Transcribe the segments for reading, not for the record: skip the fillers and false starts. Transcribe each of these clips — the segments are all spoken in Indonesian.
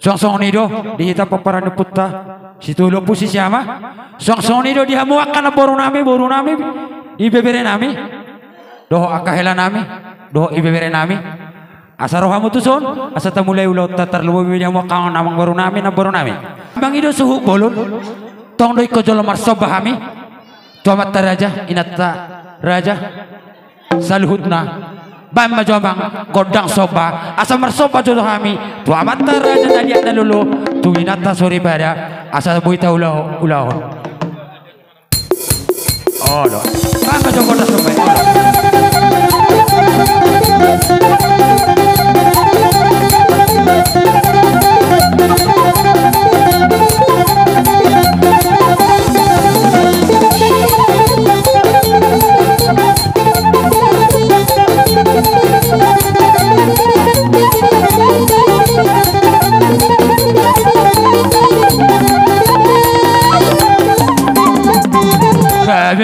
Song nido dihita paparan putta situlo po si siama. Song nido dia muakan na boru nami ibebere nami. Doho akahela nami, doho ibebere nami. Asa rohamu tuson, asa tamulay ulo tatarlubo biya mo kaon namang boru nami. Bang ido suhu bolon. Tong doi ko jolo marsoba hami. Tuamat raja inatta raja saluhutna. Bamba jomang godang soba asa marsoba jodoh kami tu amata raja tadi ada lulu tu inata sore pada asa buita ulah oh lo bamba jomang godang soba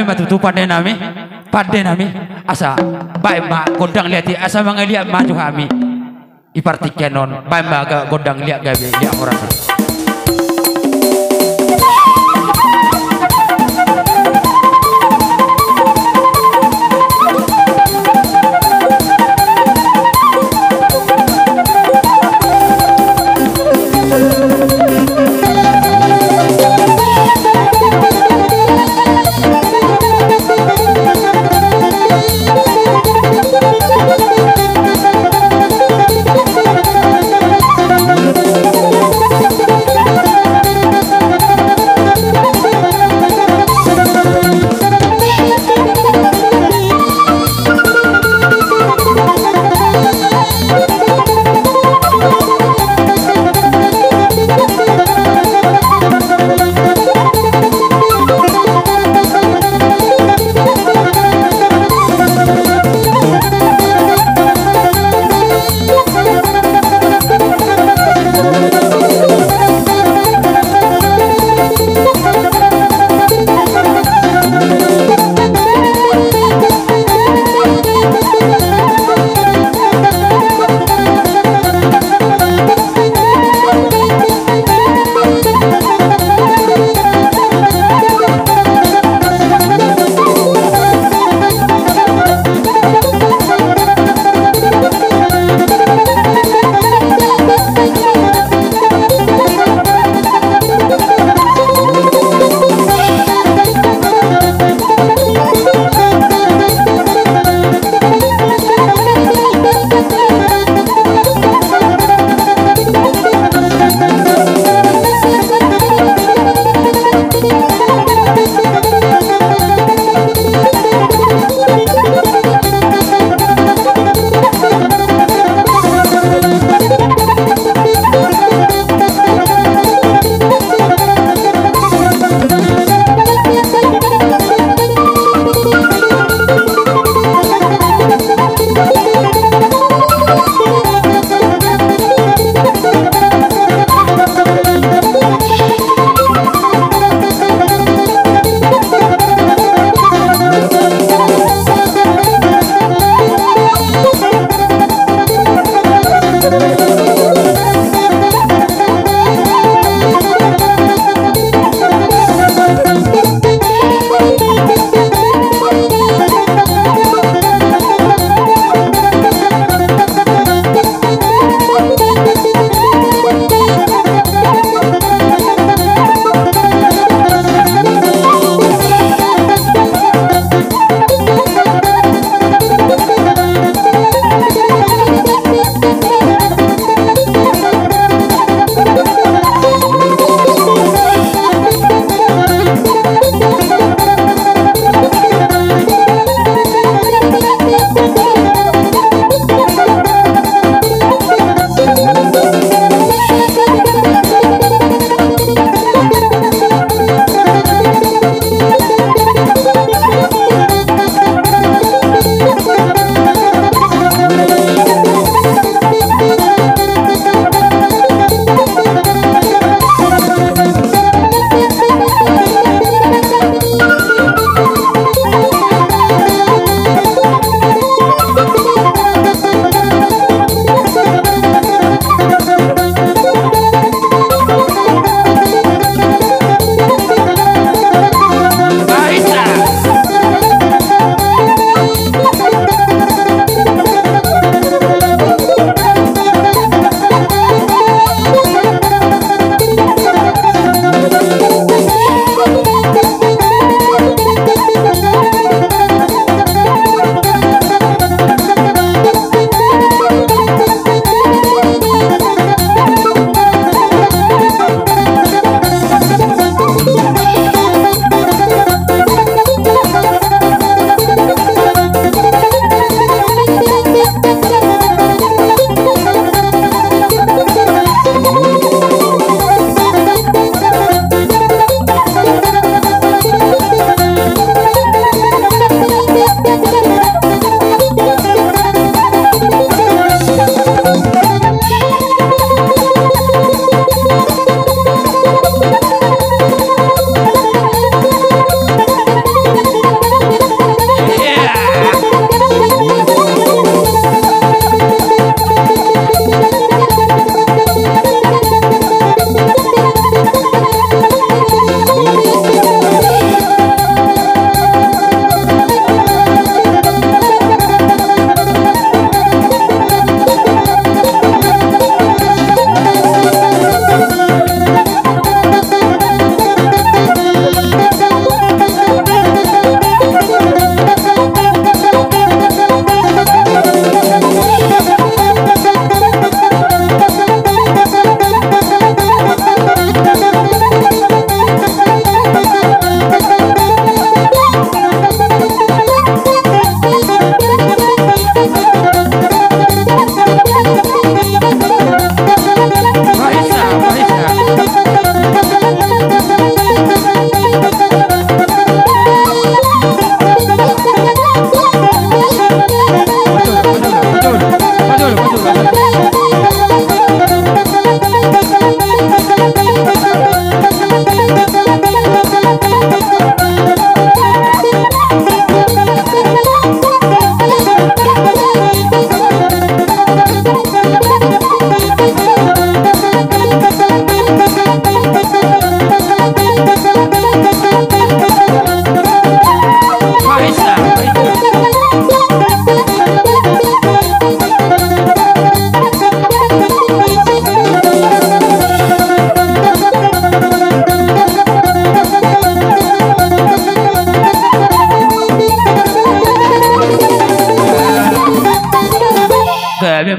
matutu pada nami asa baik ma godang lihat asa mangeliat maju kami ipartikan non baik ma godang lihat gabe lihat orang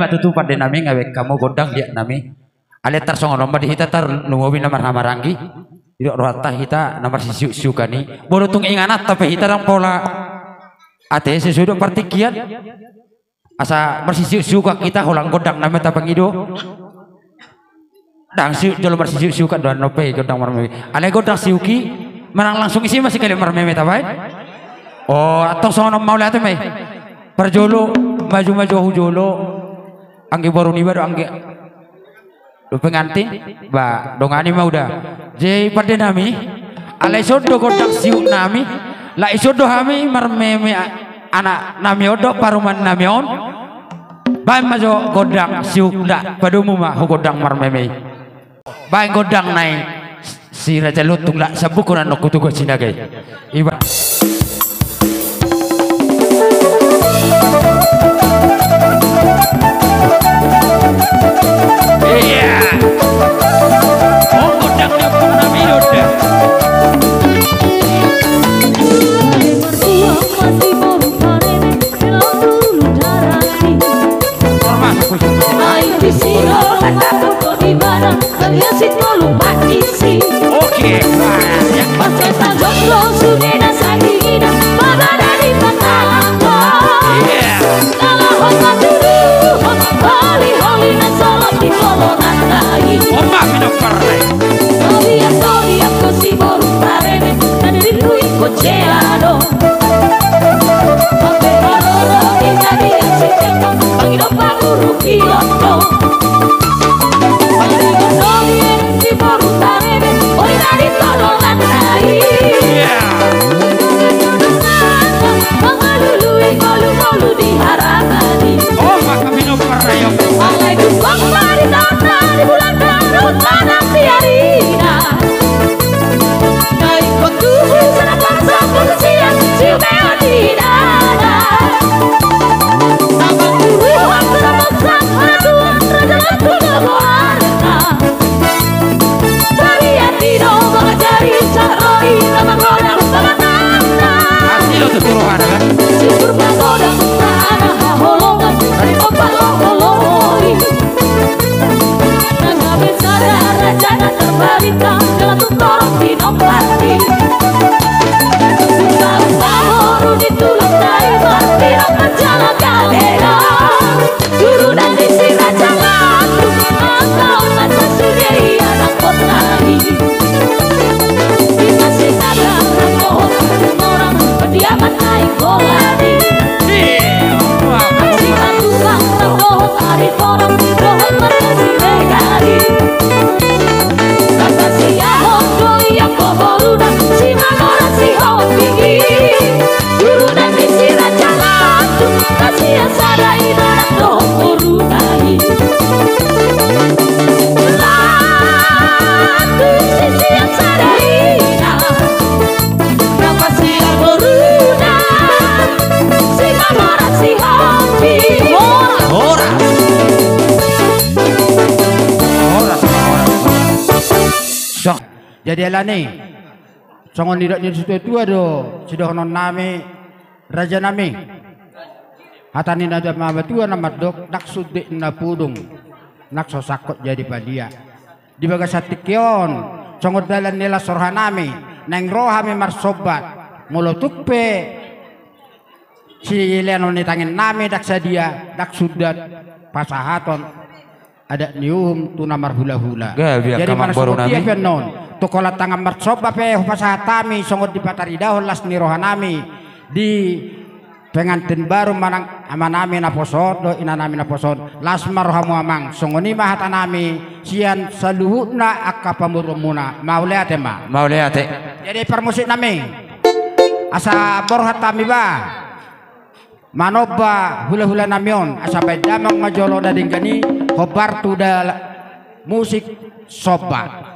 tutu pada nami ngawe kamu godang dia nami. Ale tar songon lomba di hita tar lungowi namar ranggi. Tidak rata hita namar siu kani. Baru tung inganat tapi hita rang pola ate sesudah partikian. Asa bersisiu ka kita holang godang nami tapang ido. Dang siu jolo bersisiu ka doan nope godang marmeme. Ale godang siuki menang langsung isi masih kali marmeme tabai. Oh atau songon mau lihat me. Perjolo maju hujolo angge baru nih baru angge lu pengantin ba dongani mah udah jadi pada nami alai sodo godang siu nami la isodo hami marmeme anak nami odo paruman nami on bae majo godang siu da padumu mah godang marmeme bae godang nai si raja lutung la sabukunan no kutugo sinagai iba iya oh godang dia pun nami udah oke Oma minum parle. Storia così volutare nel rico oceano. Vabbè allora Italia si chiama Bagno Paguro Pilotto. Arrivo storia si volutare poi la ritorno l'andai. Mangalului malu di Haramani. Oh maka minum parle yo. Alai du di data di bulan baru tanam siarina. Naik waktu serapan sampai siang siumeo di dada. Tangan turuan serapan sampai tuan raja latu warna. Tarian dino mengajari caroi nama godang sama nana. Asli lo tuh turuan kan? Syukur pagodang tanah holongan dari obat holoi. Jangan terbalikan dalam tutorong di nompati. Kalau sahur di tulang dari marti akan jalan galera. Guru dan isi raja lalu engkau masa sudah anak kotari. Dikasih sadar pohon orang berdiaman naik golani. Kasihkan tukang dohon tarik orang dohon berkasih negari. Si Manora si Hobi Guru dan isi raja latu kasih sadai dalam dohuru dai latu sisi yang sadai berapa si Alboruda si Manora si Hobi Horas jadi ala nih songon tidak di situ tua do sudah non nami raja nami hatani nada mama tua nama dok dak sudik na pudung nak sosakot jadi padia di bagasatikyon songon dalan nila sorhanami neng rohami marsobat mulutukpe si lenon ni tangin nami dak sadia dak sudat pasahaton ada nium tu namar hula-hula jadi mana seperti apa non tukola tangan marcoba pe pasahatami songot di patari dahon las ni rohanami di pengantin baru manang amanami na posod do inanami na posod las marhamu amang songoni mahatanami sian saluhuna akapamurumuna mauleate ma mauleate jadi permusik nami asa borhatami ba manoba hula-hula namion asa bedamang majolo dadinggani hobar tu da musik sobat.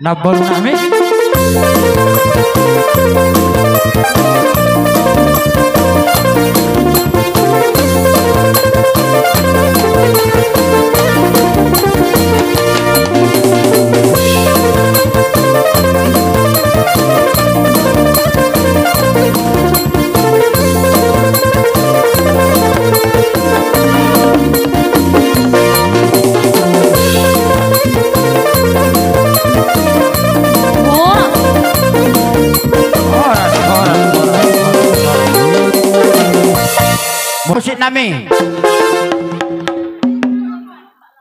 Nabaru nami musik nami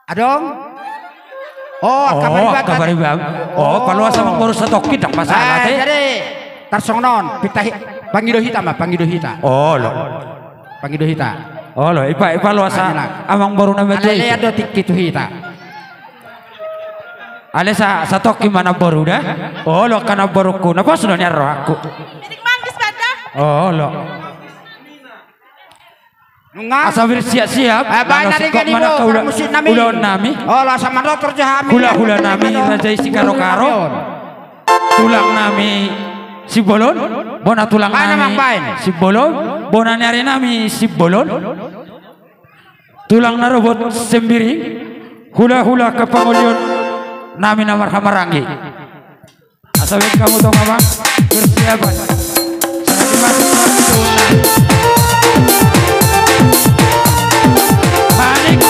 adong kabar ibang kalau sama baru satu kita masalah jadi tarsong non kita pangido hita lo pangido hita lo ipa lo asa amang baru nama itu ada tikitu hita ale sa toki mana baru dah lo kana baruku napa sudah nyaro aku lo asabir siap-siap banyak kok mana kau udah nami lah sama dokter jahami hula nami raja isi karo-karo tulang nami si bolon bona tulang nami si bolon bona nyari nami si bolon tulang narobot sembiri hula ke pangolion nami namar hamarangi Sabik kamu tong mama persiapan. Sarati masuk lagi zona. Manik,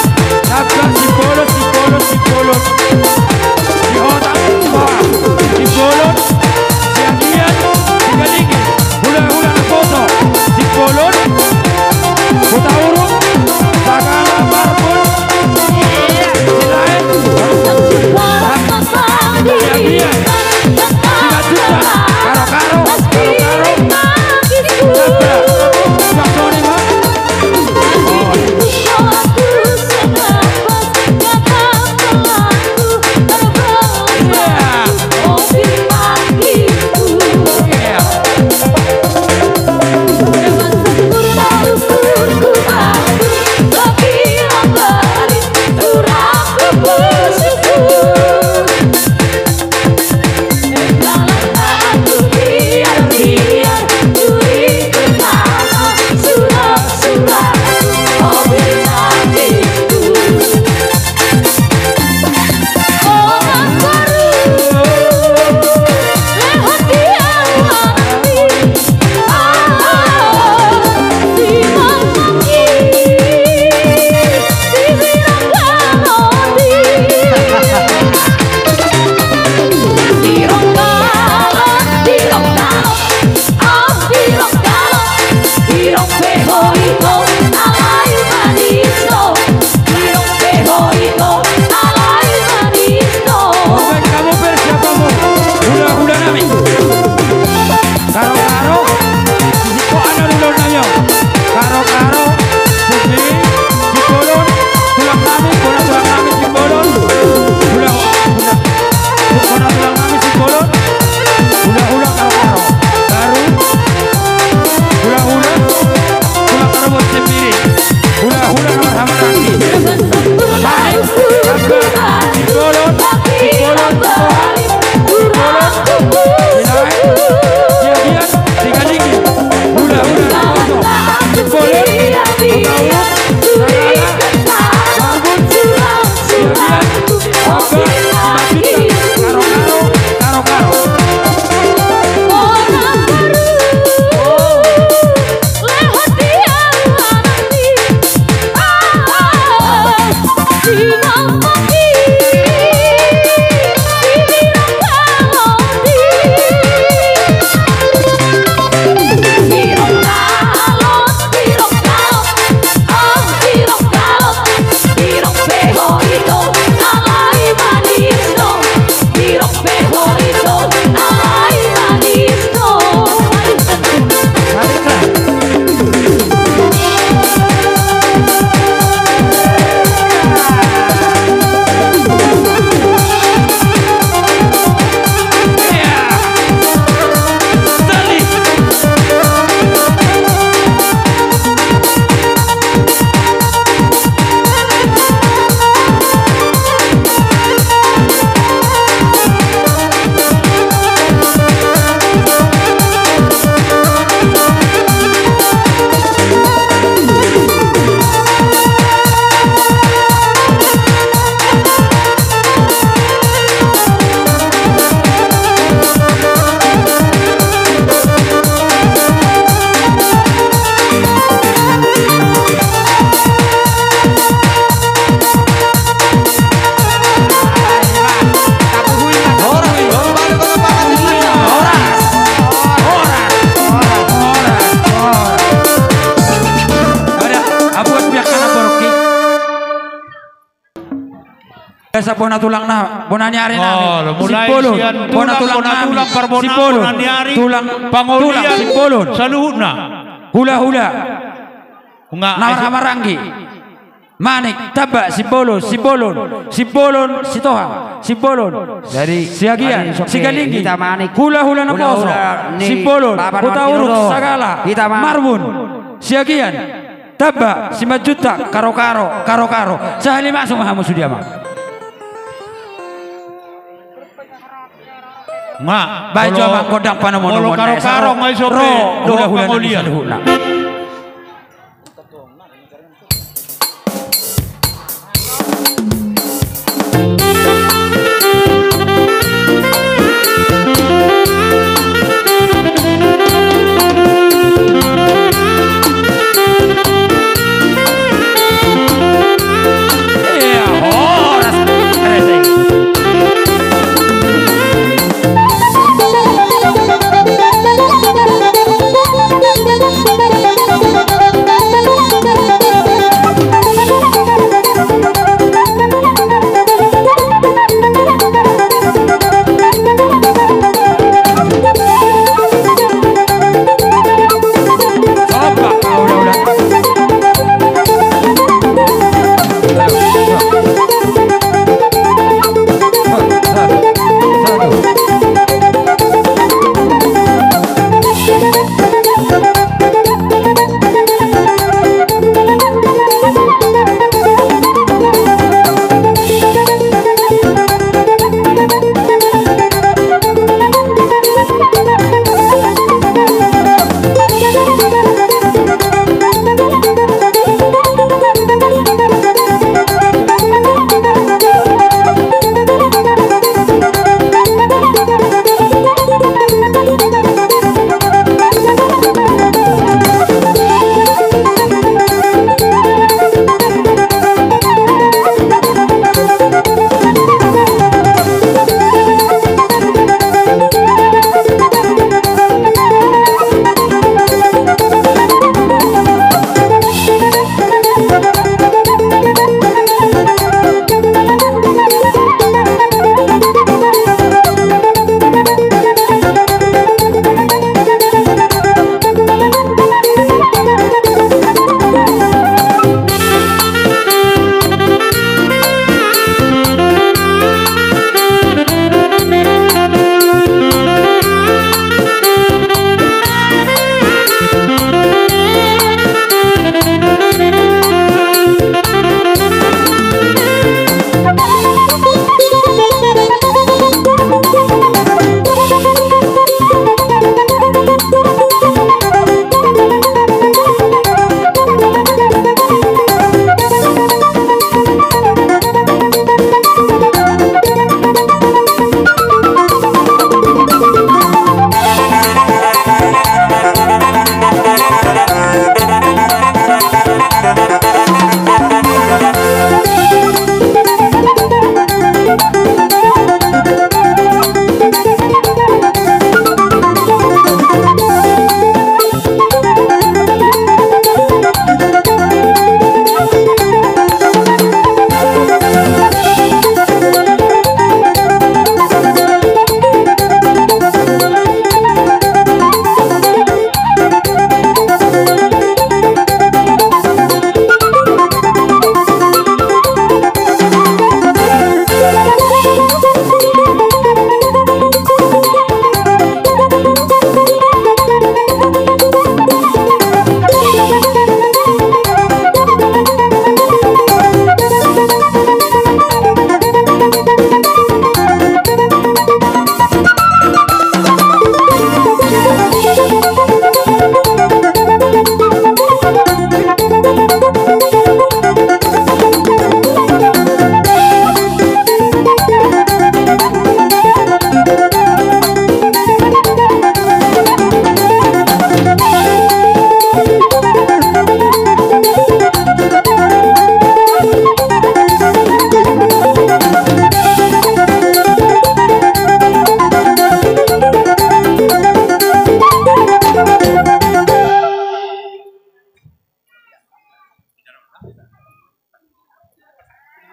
dapat si bolot. Di otak di bawah, si bolot, si Adian, si Galinggi, hula-hula na foto, si bolot, buta urut, Sagala Marbun, si lain, si Adian, si Majuta, karo-karo, Saksoni mah. Sa bona tulang na bonanyari namin. Sipolon, bona tulang namin. Sipolon, tulang pangulian. Sipolon, sa luhod na. Hula-hula. Namaranggi. Manik, Taba, Sipolon, Sitoha, Sipolon. Dari Siagian, Sigalinggi, hula-hula na poso. Sipolon, buta urut, Sagala, Marbun, Siagian, Taba, Simajuta, karo-karo. Sahali masuk mahamu sudiama. Ma, baju abang kodang panamono karo-karo ngai sope doa pangulian.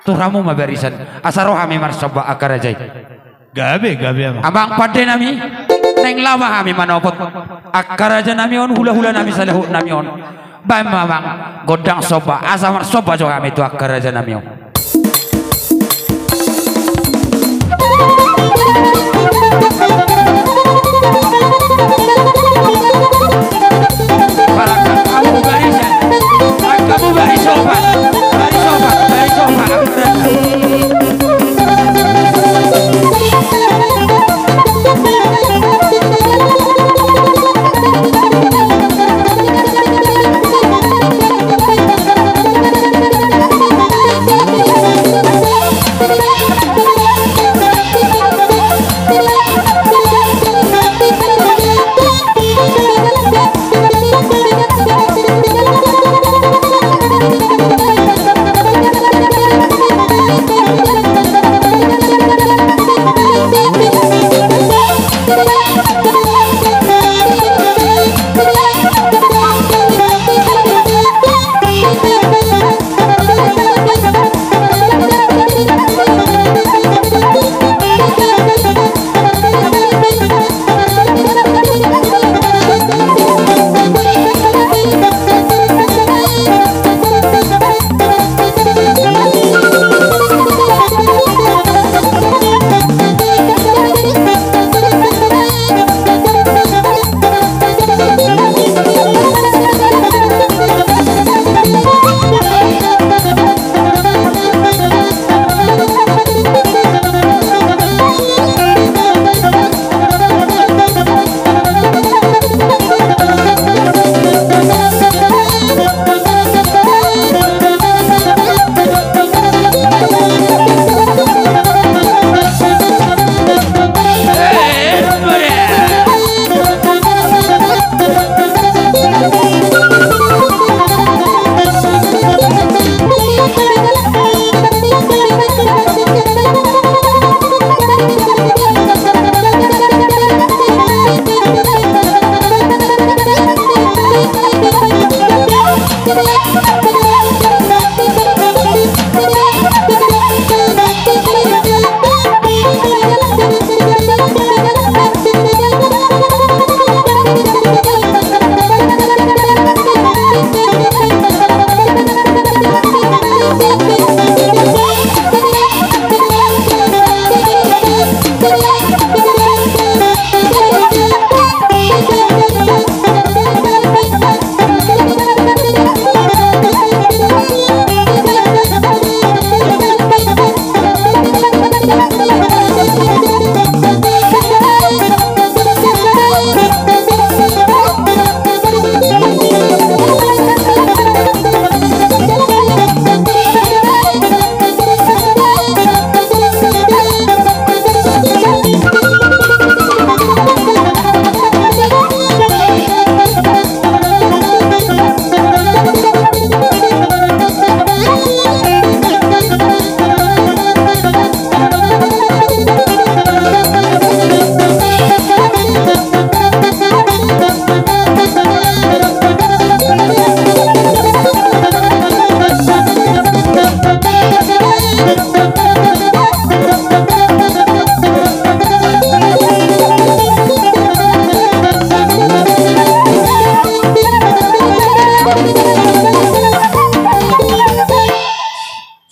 turamu mabarisan asaro kami marsoba akarajay Gabi ama. abang pade nami neng lama kami manopot akaraja nami on hula-hula nami salahut nami on bam mamang godang soba asa marsoba jo kami tu akaraja nami on kamu barisan kamu bari soba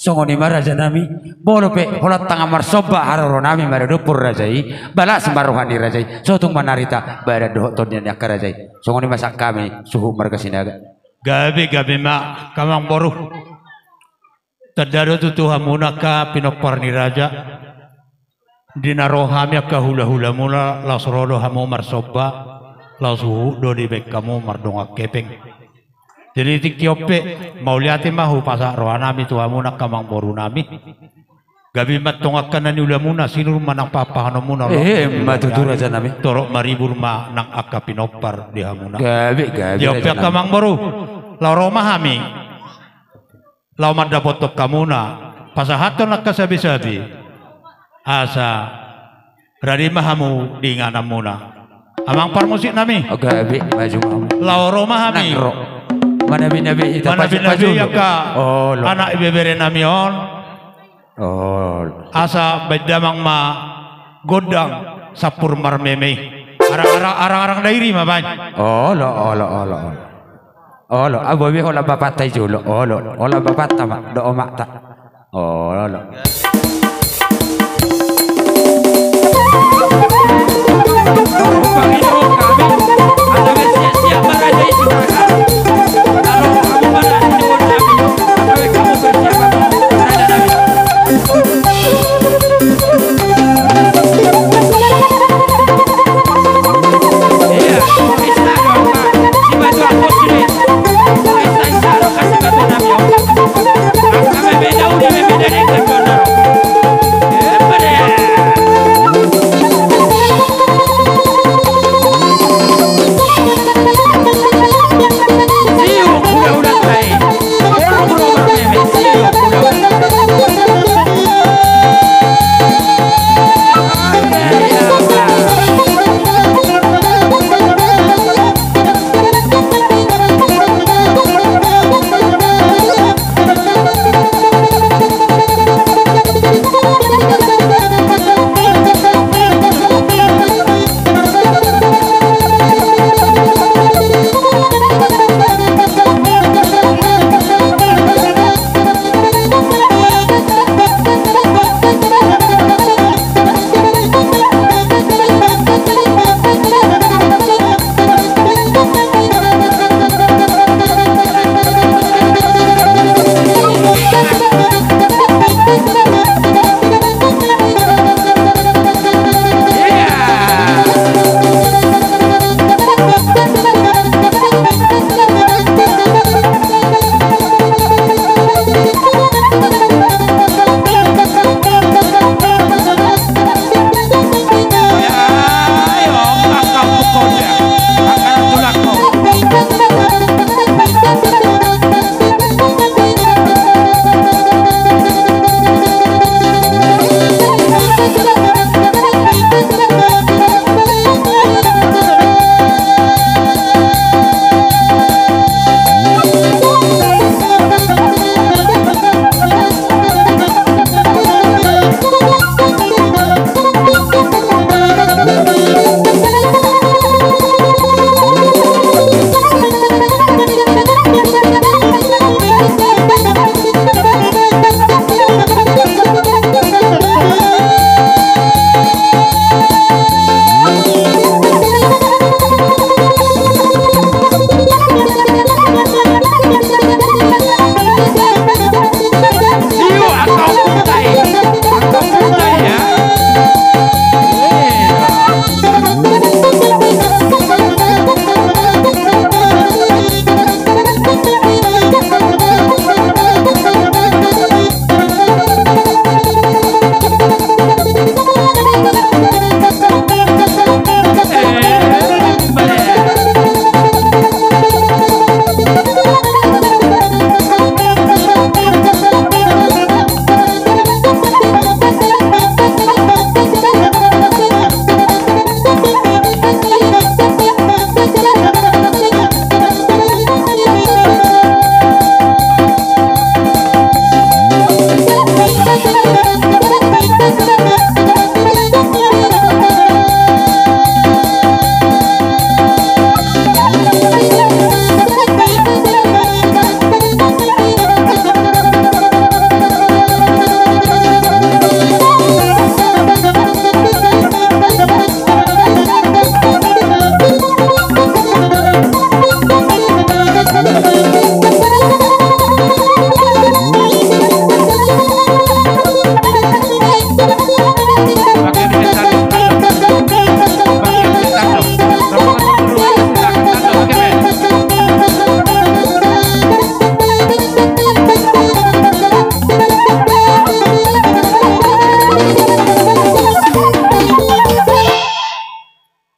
songoni maraja nami bolo pe holat tanga marsoba haroro nami mara dupur rajai bala sembarohani rajai sotung manarita bara doh tonnya rajai songoni masak kami suhu marga sinaga gabi ma kamang boru tadaro tutu hamunaka pinopar ni raja dinarohami ka hula-hula mula lasrodo hamu marsoba lasuhu do di bek kamu mardonga kepeng. Jadi tikiope mau lihat mahu pasak rohanami tuhamuna kamang boru nami. Gabi matongakkan nani ulamuna sinur manang papahano muna. Matutur aja nami. Torok maribur ma nang akka pinopar di hamuna. Gabi. Diope kamang boru. Lau romahami. Lau madapotok kamuna. Pasahaton nak kasabi-sabi. Asa radimahamu di nganamuna. Amang parmusik nami. Gabi maju mamu. Lau romahami. Mana binabi ka anak ibebere namion Oh. Asa bedamang ma godang sapur marmeme. Arang-arang dairi mah ban. Oh lo. Oh lo. Abo bi hola bapat tay julo. Oh lo. Hola bapat ta mak do mak ta. Oh lo.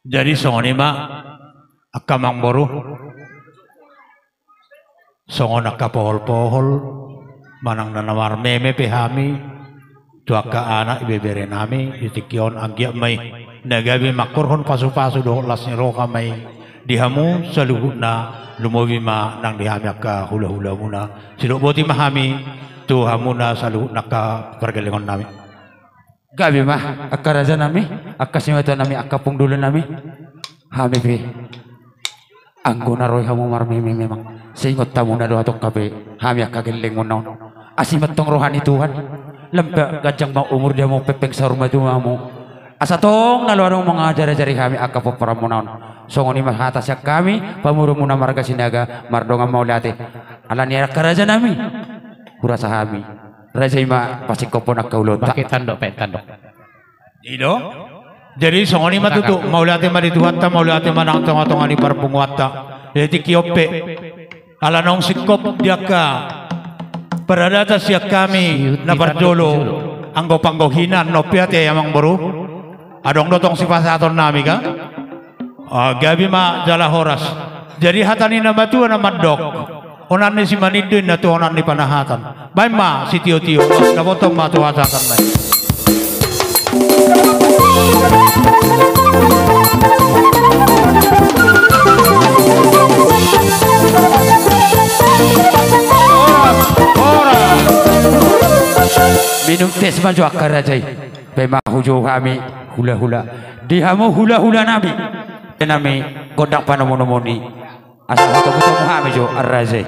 Jadi songoni ma akamang boru songon akapohol-pohol manang nanawar meme pehami tuaka anak ibebere nami itikion agya may nagabi makurhon pasu-pasu do lasni roka may dihamu saluhut na lumobi ma nang dihami akka hula-hula muna sidok boti mahami Tuhan muna selalu naka pergelengan nami. Gabi mah akka raja nami, akka simata nami, akka pungdulan nami. Hami pi. Angguna roy hamu marmi memang. Seingot tamu na doa tok kape. Hami akka geleng monaw. Asimat tong rohani Tuhan. Lempa gajang mau umur dia mau pepeng sa rumah tuamu. Asa tong naluarong mga jari-jari kami akka poparamunaon. Songoni mahata siya kami pamuro muna marga sinaga mardonga maulate. Ala niya karaja nami. Hura sa kami. Raja ima pasikopo nakkaulot. Bakit tandok pe tandok. Ido. Jadi songoni matutu maulate marituhatta maulate manang tong-tong ani parpunguatta. Jadi kiope. Ala nong sikop dia ka paradata siya kami na bardolo anggo panggohinan no piate yamang boru. Adong dotong sipasaton nami ka. Gabi ma jala horas. Jadi hatani na batuan na madok. Onan ni si manidin na to onan ni panahatan. Bay ma si tio-tio. Kabotong matuhasakan na. Minum tes maju akar rajai. Bema hujo kami hula-hula. Dihamu hula-hula nabi. Nami godak panamonomoni. Asal foto-foto kami jo ar-rajai.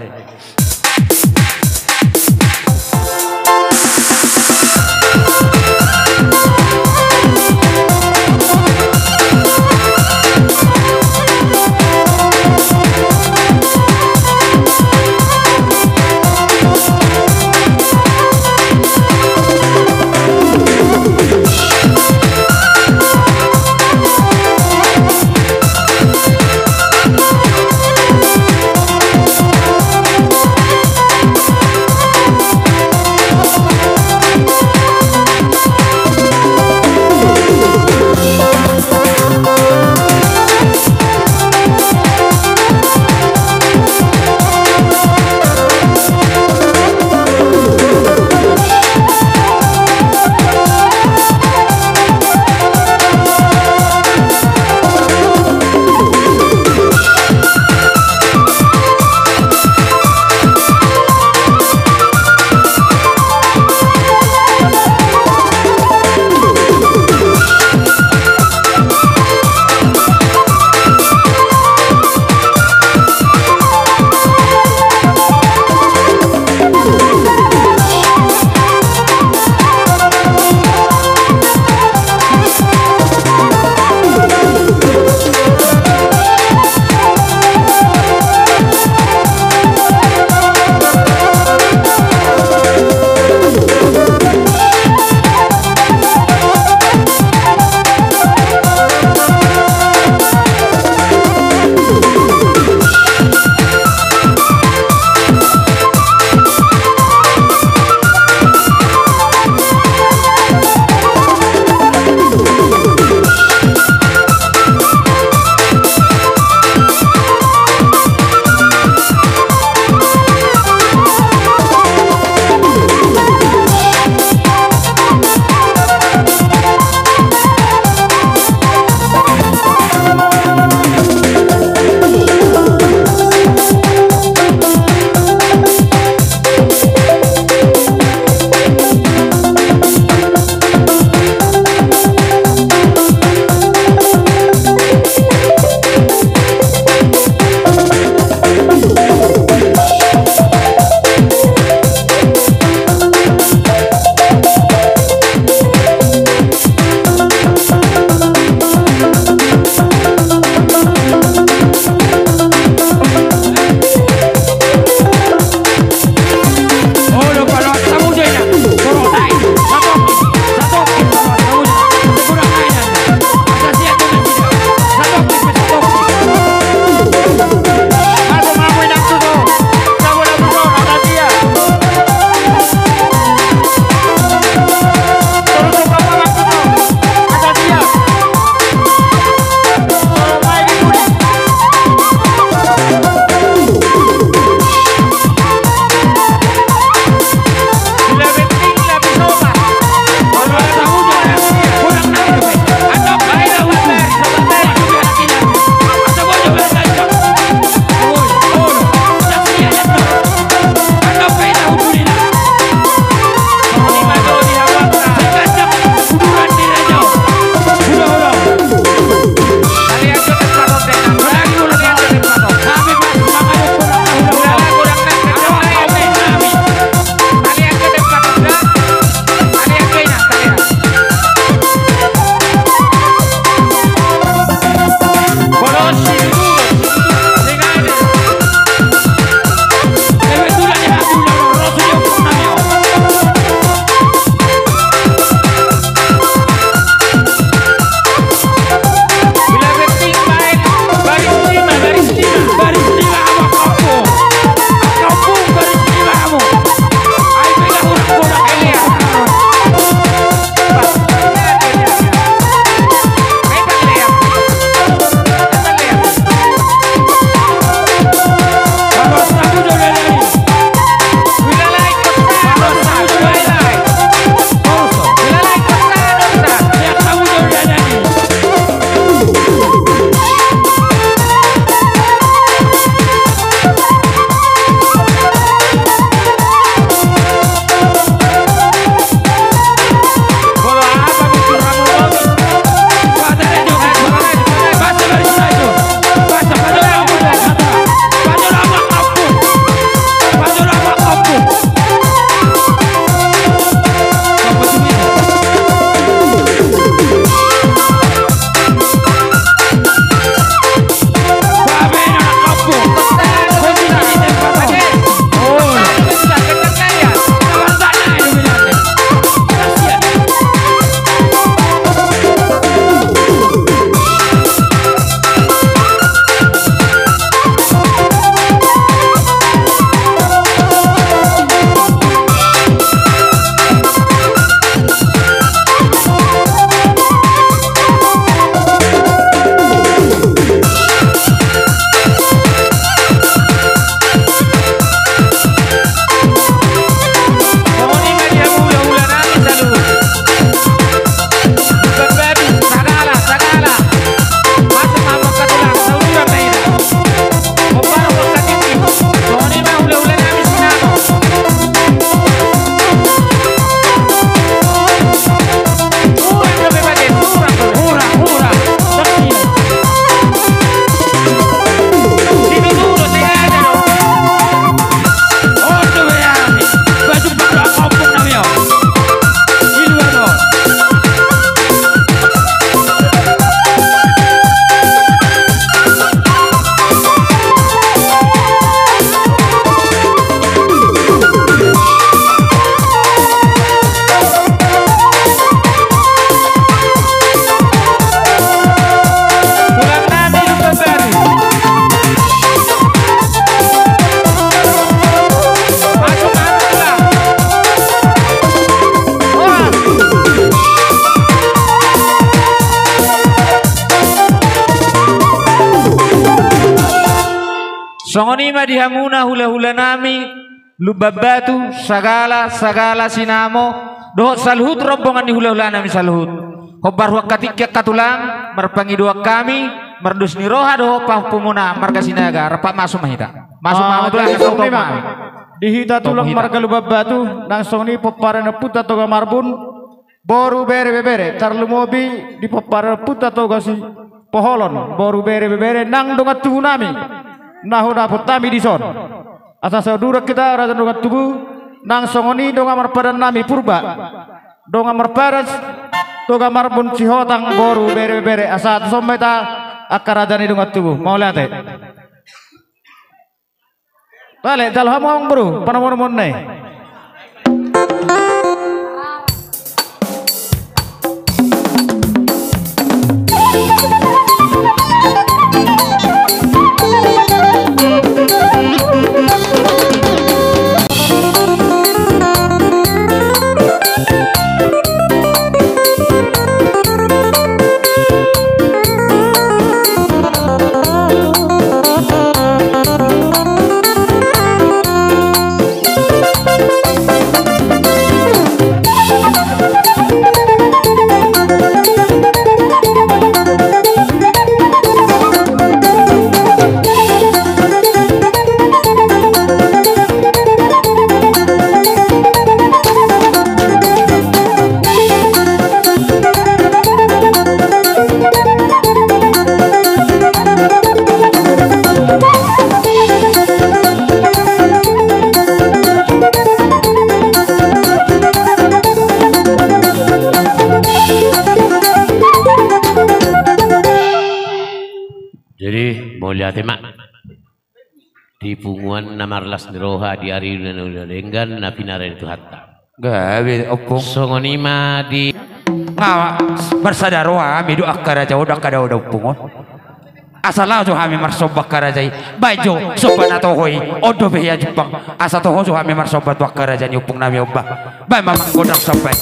Songonima dihamuna hula-hula nami lubabatu sagala sinamo doh salhut rombongan di hula-hula nami salhut hobar wakatik katulang merpangi dua kami merdus niroha doh pahpumuna marga sinaga rapat masuk mahita masuk dihita tulang marga lubabatu nang songni peparana puta toga marbun boru bere tarlumobi di peparana puta toga si poholon boru bere nang dongat tubuh nami nahu daput tami di son asa saudara kita raja dongat tubuh nang songoni donga marpadan nami purba donga marpadas toga marbun cihotang boru bere asa someta akarajani dongat tubuh mau lihat balik dalam hamong bro panamon nih tema di punguan namarlas niroha di ari lenggan na pinaren itu hatta gawe opung songonima di ngawa bersadaroa midu akara jauh dak kada udah opung asala jo hami marsobak karajai bajo sopan atau hoi odo behya Jepang asa toho jo hami marsobat wakara jani opung nami obah ba mamang godang sampai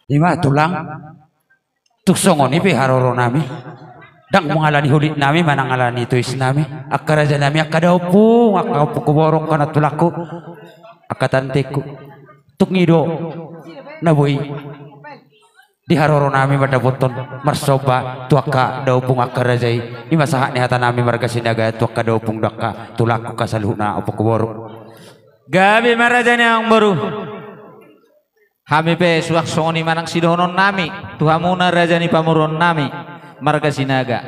Ima tulang tuksongon ipi haroro nami dang mengalani hulit nami manangalani tuis nami akaraja nami akadaupung akaupu kuborong kana tulaku akatanteku tuk ngido nabui di haroro nami pada boton marsoba tuaka daupung akarajai ima sahat ni hata nami marga sinaga tuaka daupung daka tulaku kasaluhna opo kuborong gabi marajani ang baru kami pe suak songoni manang sidonon nami tuhamuna rajani pamuron nami marga sinaga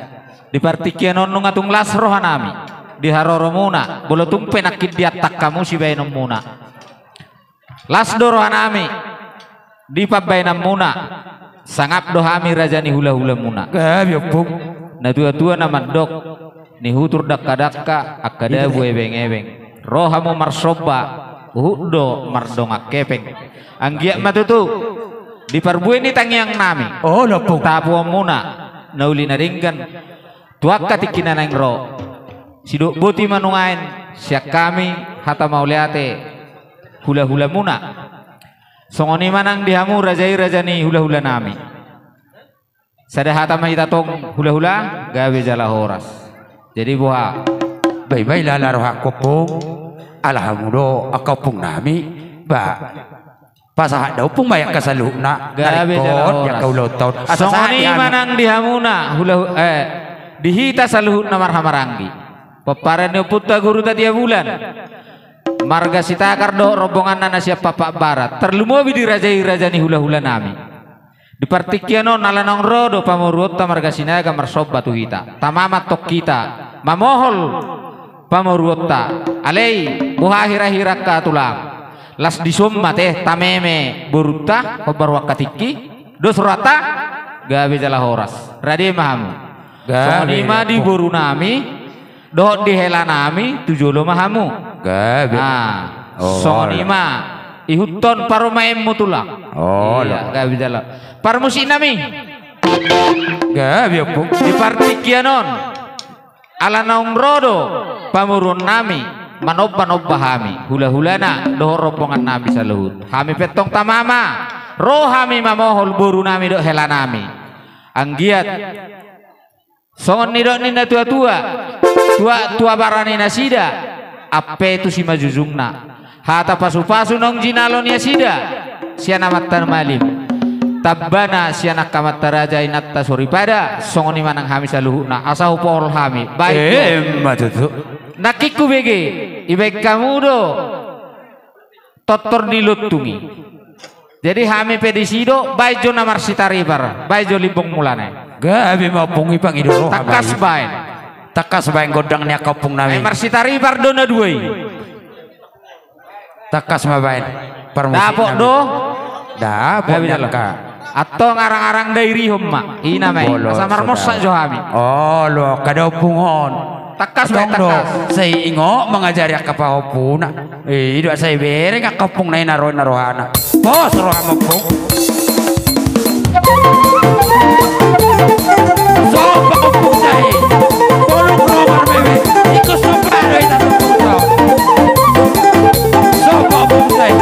di partikianon nung atung lasroha nami di haroro muna bolotung penakit di atak kamu si bainom muna lasdoroha nami di pabainam muna sangap dohami rajani hula-hula muna gabi opung na tua-tua na mandok ni hutur dakka-dakka akada buebeng-ebeng rohamu marsoba uhdo mardongak kepeng anggiak matutu di parbuai ni tangiang nami oh lopung tapu muna nauli na ringgan tuak katikina nang ro siduk buti manungain siak kami hata mauliate hula-hula muna songoni manang dihamu rajai rajani hula-hula nami sada hata mahitatong hula-hula gawe jala horas jadi buah bye-bye lalaroha kopong alhamudo akapung nami ba pasahat daw pung mayak kasaluhna gabe jala ya kaulo taon songoni manang dihamuna hula dihita saluhna marhamaranggi peparan putta guru tadi bulan marga sitakar do rombongan nana siap papak barat terlumobi di rajai-rajani hula-hula nami di partikiano nalanong rodo pamuruota marga sinaga marsoba tu kita tamamat tok kita mamohol pamuruota alei buhahira-hira ka tulang las disumma teh tameme buruta kobar wakatiki dos rata gabe jala horas rade mahamu gabe di buru nami doh di hela nami tujolo mahamu gabe sonima ihuton paromaem mutulang iya gabe jala parmusi nami gabe opung di partikianon ala naung rodo pamurun nami manob bahami hula-hulana dohor rombongan nami saluhut kami petong tamama roh kami mamohol buru nami do hela nami anggiat songon nidok nina tua barani nasida ape tu si majuzungna hata pasu-pasu nong jinalon ya sida siana matan malim tabbana siana kamat taraja inatta suripada songoni manang kami saluhutna asahu pohol kami baik matutu nakiku bege ibek kamu do totor nilutungi jadi kami pedisido baijo namar sitaripar baijo limbong mulane gabe mapung ipang idoro takas bain godang nya kapung nami mar sitaripar dona duai takas mabain permusi dapok do dapok ka atau ngarang-arang dairi homma ina mai samar mosak jo kami oh lo kadapungon takas takas saya ingo mengajari kapahopuna dua saya bereng kapung nai narohana bos roh amapung sopa kapung nai bolong romar bebe ikut sopa doi tatapung tau sopa kapung nai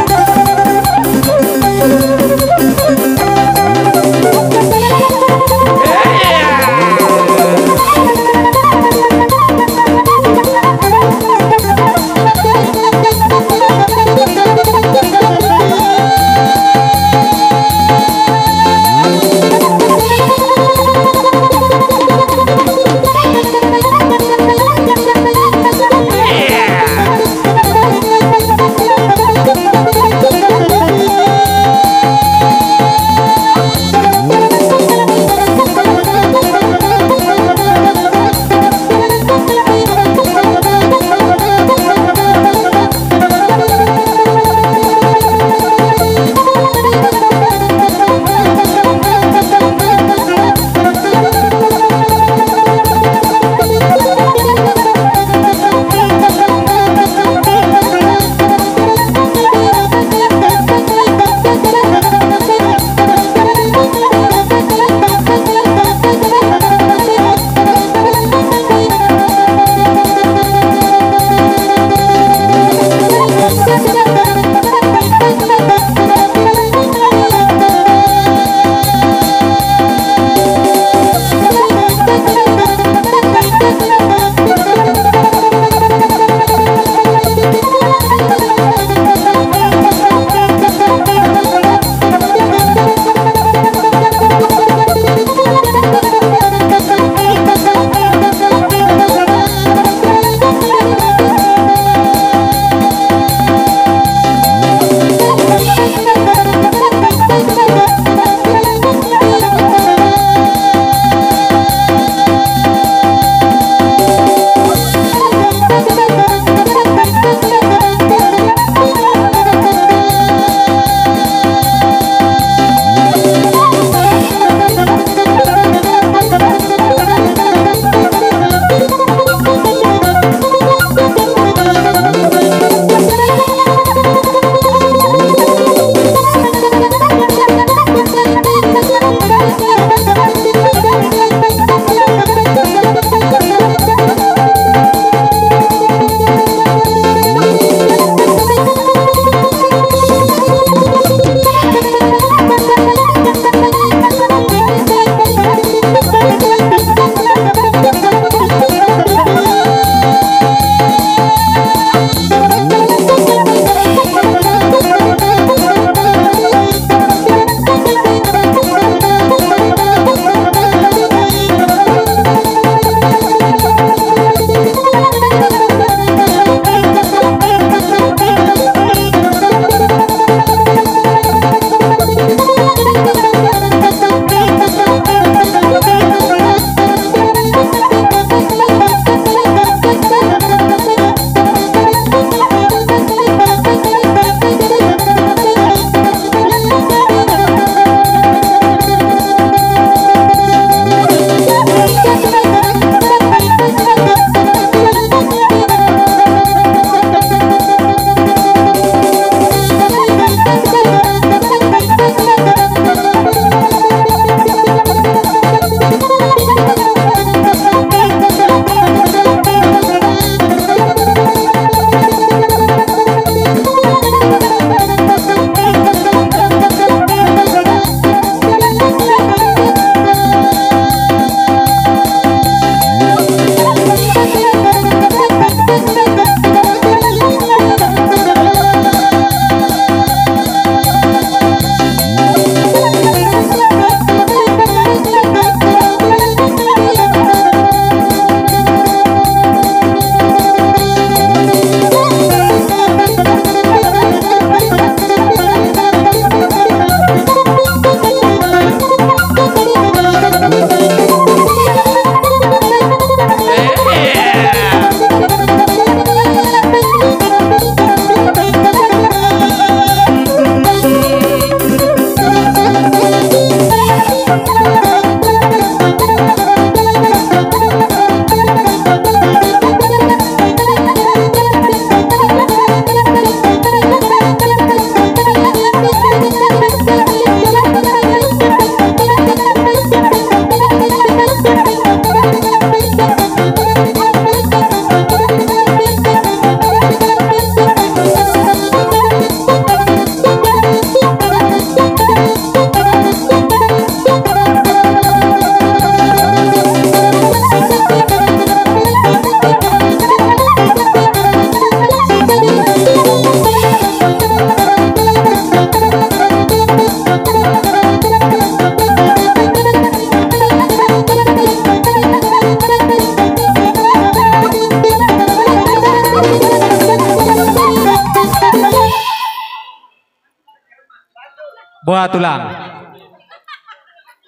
Buah tulang.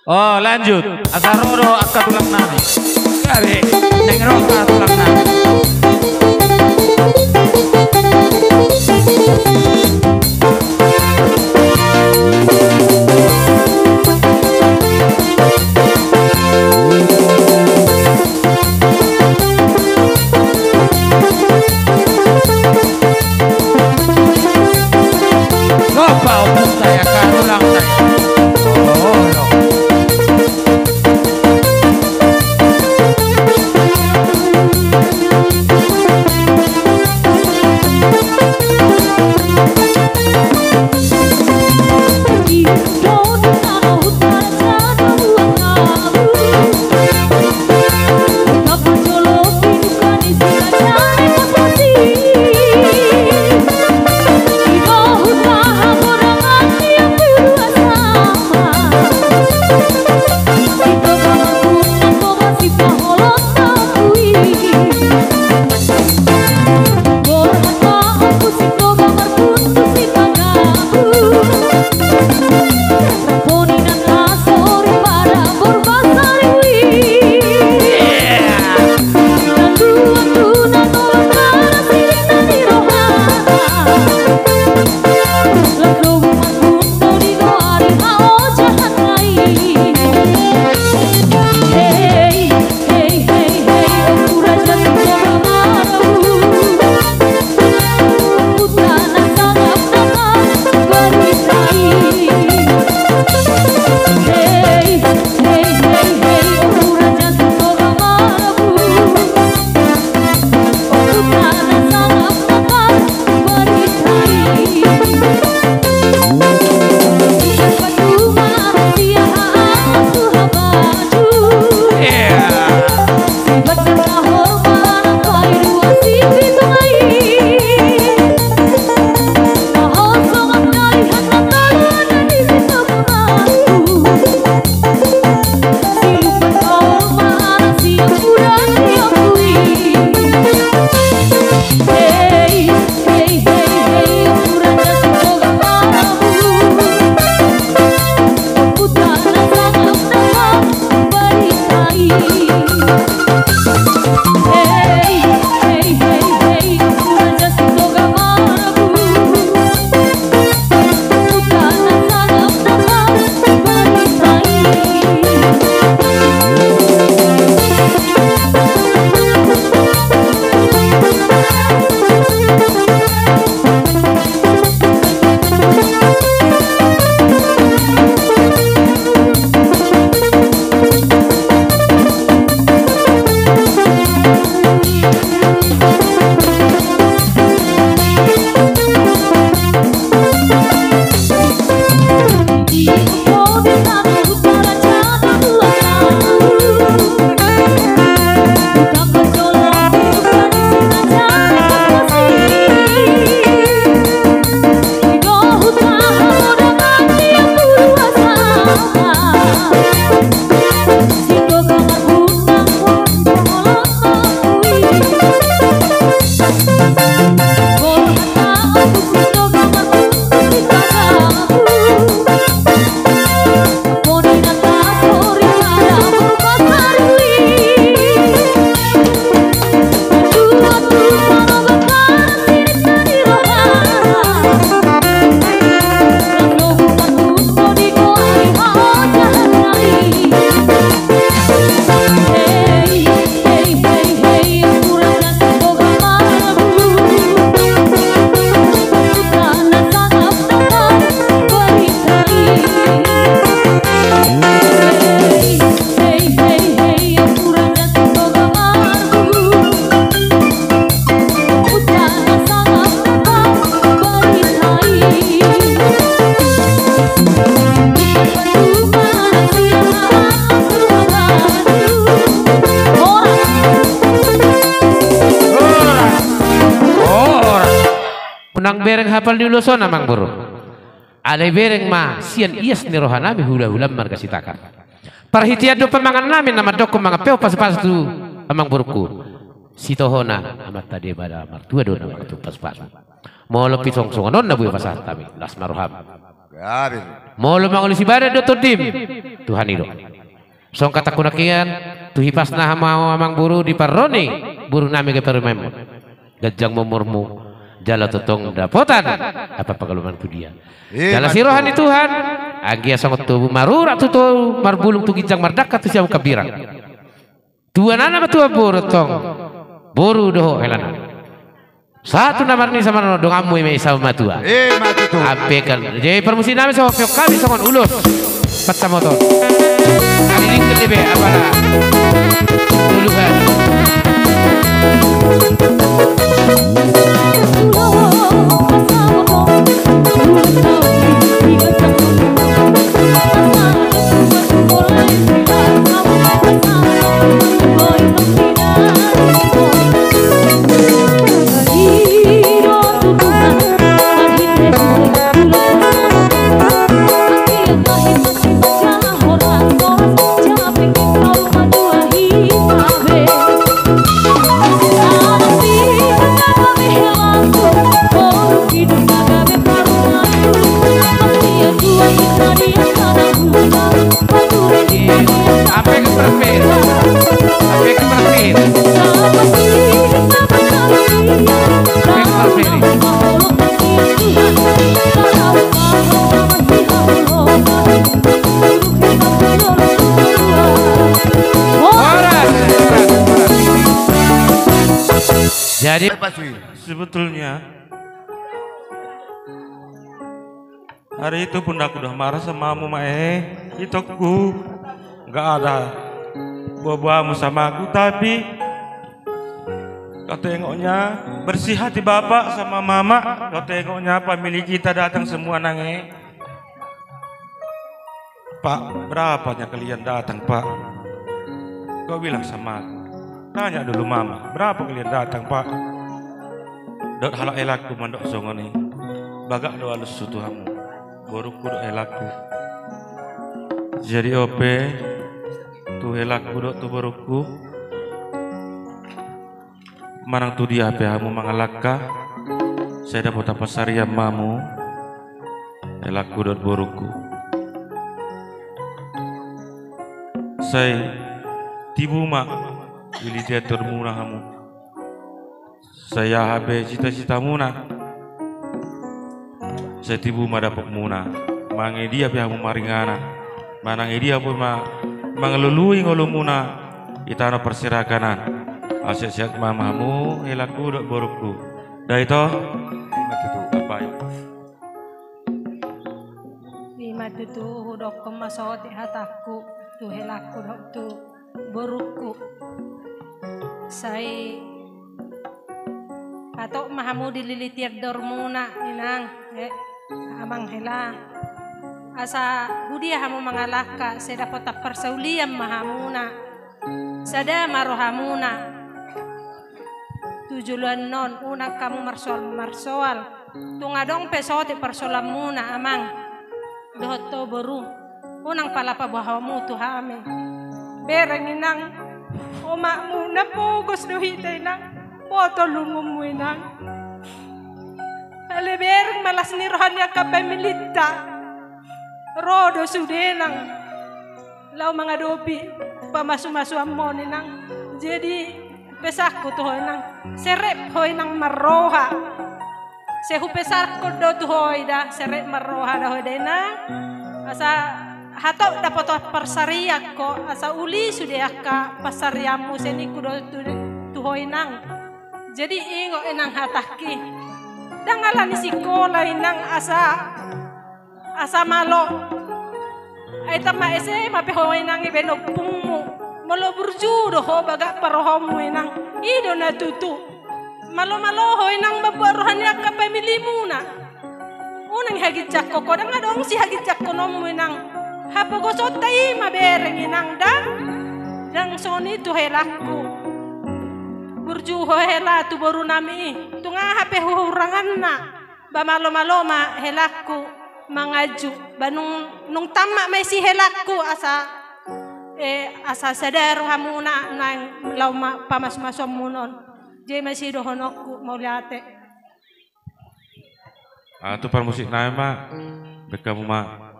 Oh lanjut. Asarodo akka tulang nami. Kali nengro ka tulang na. Lopa o punta ya ka tulang na. Oh no. Unang bereng hafal di uloso namang buru. Ale bereng ma sian ias ni rohanami hula-hula margasitakan. Perhitian do pemangan namin nama doko mga peo pas-pas tu amang buruku. Sitohona amat tadi pada martua do nama tu pas-pas. Molo pitong songonon na buya pasah kami las maruham. Molo manguli si bada do dim Tuhan ido. Song kata kunakian tuhi pasna mau amang buru di paroni buru nami ke permemu. Gajang momormu jala totong dapotan apa pagaluman ku dia. Jala sirohani Tuhan agia sangat tubuh marura tutu marbulung tu gijang mardaka tu siam kabirang. Tuan anak tua buru tong buru doh helana. Satu namar ni sama no dongamu ini sama tua. Mati tu. Apekan. Jadi permusi nami sama pihak kami sama ulus. Patah motor. Kali ini kedebe apa lah? Uluhan. Jadi sebetulnya hari itu pun aku udah marah sama kamu itu aku nggak ada buah-buahmu sama aku, tapi kau tengoknya bersih hati bapak sama mama, kau tengoknya pemilik kita datang semua nange. Pak, berapanya kalian datang pak? Kau bilang sama aku, tanya dulu mama, berapa kalian datang pak? Dot halak elakku mandok songoni, bagak doa lesu Tuhanmu, boruku dok elakku. Jadi ope, tu elakku dok tu boruku, manang tu dia ape hamu mangalaka, saya dapat apa sariam mamu, elakku dot boruku. Saya tibu mak, ili teater murah kamu. Saya habe cita-cita muna. Saya tibu ma dapat muna. Mangi dia pihamu maringana. Manangi dia pun mangelului ngolu muna. Itana persirakanan. Asyik-asyik mamamu elaku dok boruku. Dah itu apa ya? Lima tu hudok kemasawat hataku. Tu helaku dok tu boruku. Saya atau mahamu dililitir dormuna inang abang hela asa hudia hamu mangalaka saya dapat persaulian mahamuna sada marohamuna tujuan non una kamu marsoal tungadong pesawat persolamuna amang doto boru unang palapa bahamu tuhame bereng inang omakmu na pugos dohita inang foto lumum winang. Alebereng malas ni rohanya ka pemilita. Rodo sudenang. Lau mga dopi pamasu-masu amon nang. Jadi pesak ko to nang serep hoy nang maroha. Sehu pesak ko do to hoy da serep maroha da hoy nang. Asa hato dapat persariak ko asa uli sudah ka pasariamu seni ko do to hoy nang. Jadi ingo enang hataki. Dangalan si sekolah inang asa malo. Ay tama ese mapehoy nang ibenopungmu. Malo burjudo ho baga parohomu inang. Ido na tutu. Malo-malo ho inang mabuaruhan ya ka pamilimu na. Unang hagit jakko ko dangadong si hagit jakko nomu inang. Hapagosot tayo mabereng inang dan. Yang soni tu helaku. Burju hela tu baru nami tu ngahape hurangan na ba malo-malo ma helaku mangaju banung nung tamak may si helaku asa sadar hamuna nang lauma pamas-masom munon je masih dohonokku mau liate tu par musik nama Bekamu mah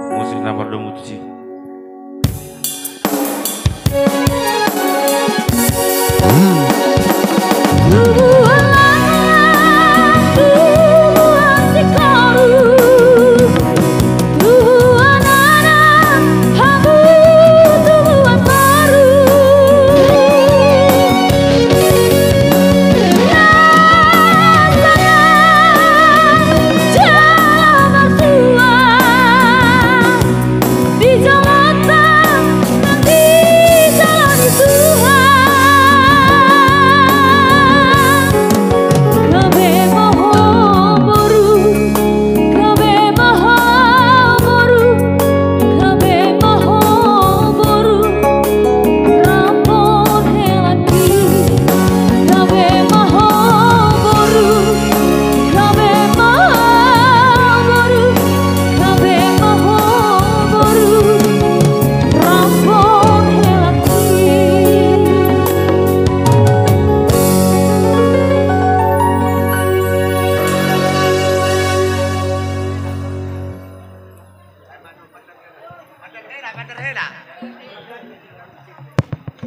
musik nomor domutusi.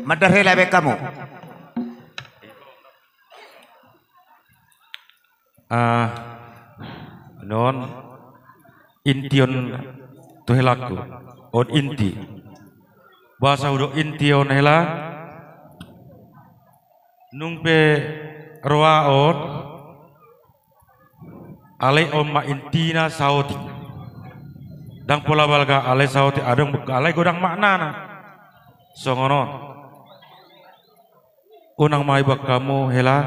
Madarhela bekamu. Non intion tuhelaku on inti bahasa udah intion hela nungpe roaon ale omma intina sauti dang pola balga ale sauti adang buka ale godang maknana songonon unang maibak kamu hela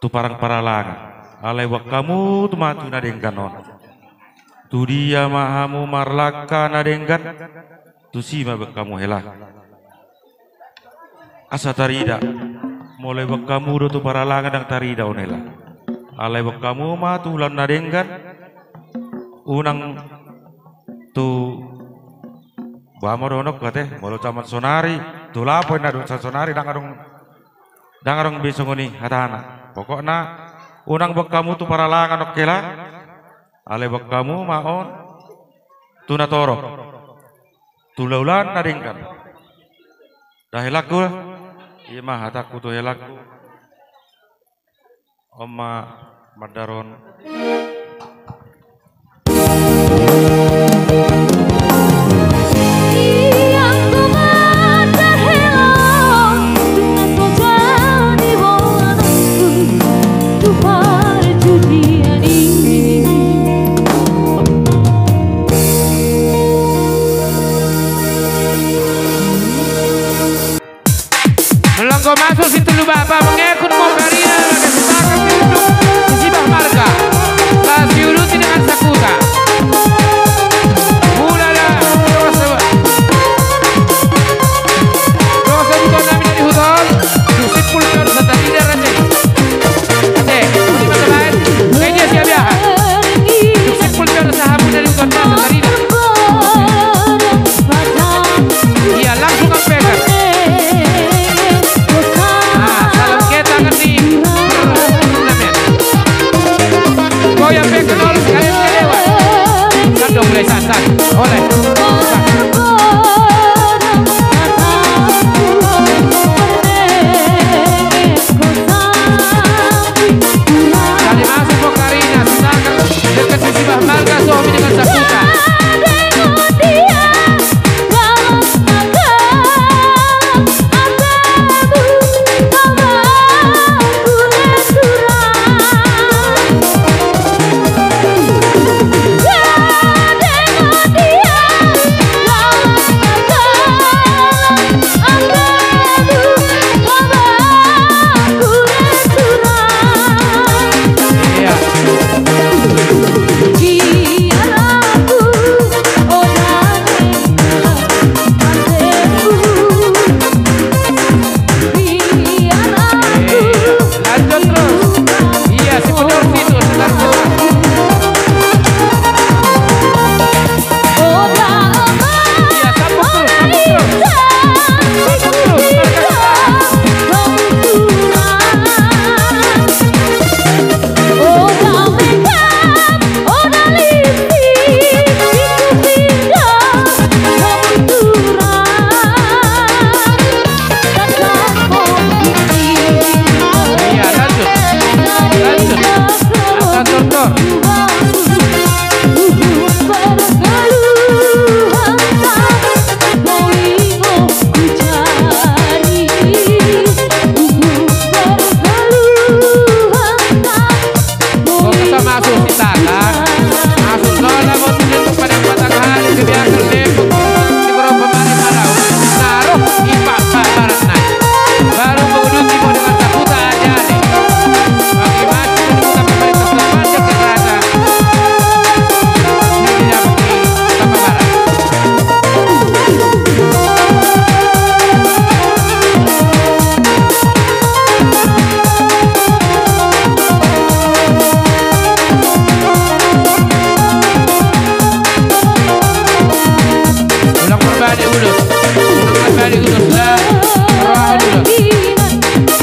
tu parang paralang alai wak kamu tu matu nadengkan non tu dia mahamu marlaka nadengkan tu si mabak kamu hela asa tarida mulai wak kamu do tu paralang dang tarida on hela alai wak kamu matu ulan nadengkan unang tu bama donok kate molo camat sonari tu lapo na do sonari dangarong besongoni hatana pokokna unang bak kamu tu paralangan okela ale bak kamu maon tu natoro tu laulan nadengkan dah helaku iya mah hataku tu helaku omma madaron Melangkau masuk situ lu bapak mengekut mau karya kasih takkan hidup musibah marga kasih uruti dengan sakuta mulailah dosa bukan kami dari hutan susip pulih harus tadi darah nih ade ini mata lain kayaknya siap ya susip pulih harus sahabu dari hutan masa tadi iya langsung pegang yang pegang oleh sekalian kelewat kan dong mulai santai oleh kali masuk pokarinya sedangkan dekat musibah marga suami dengan sakuta Rohani ulus. Rohani ulus lah. Rohani ulus.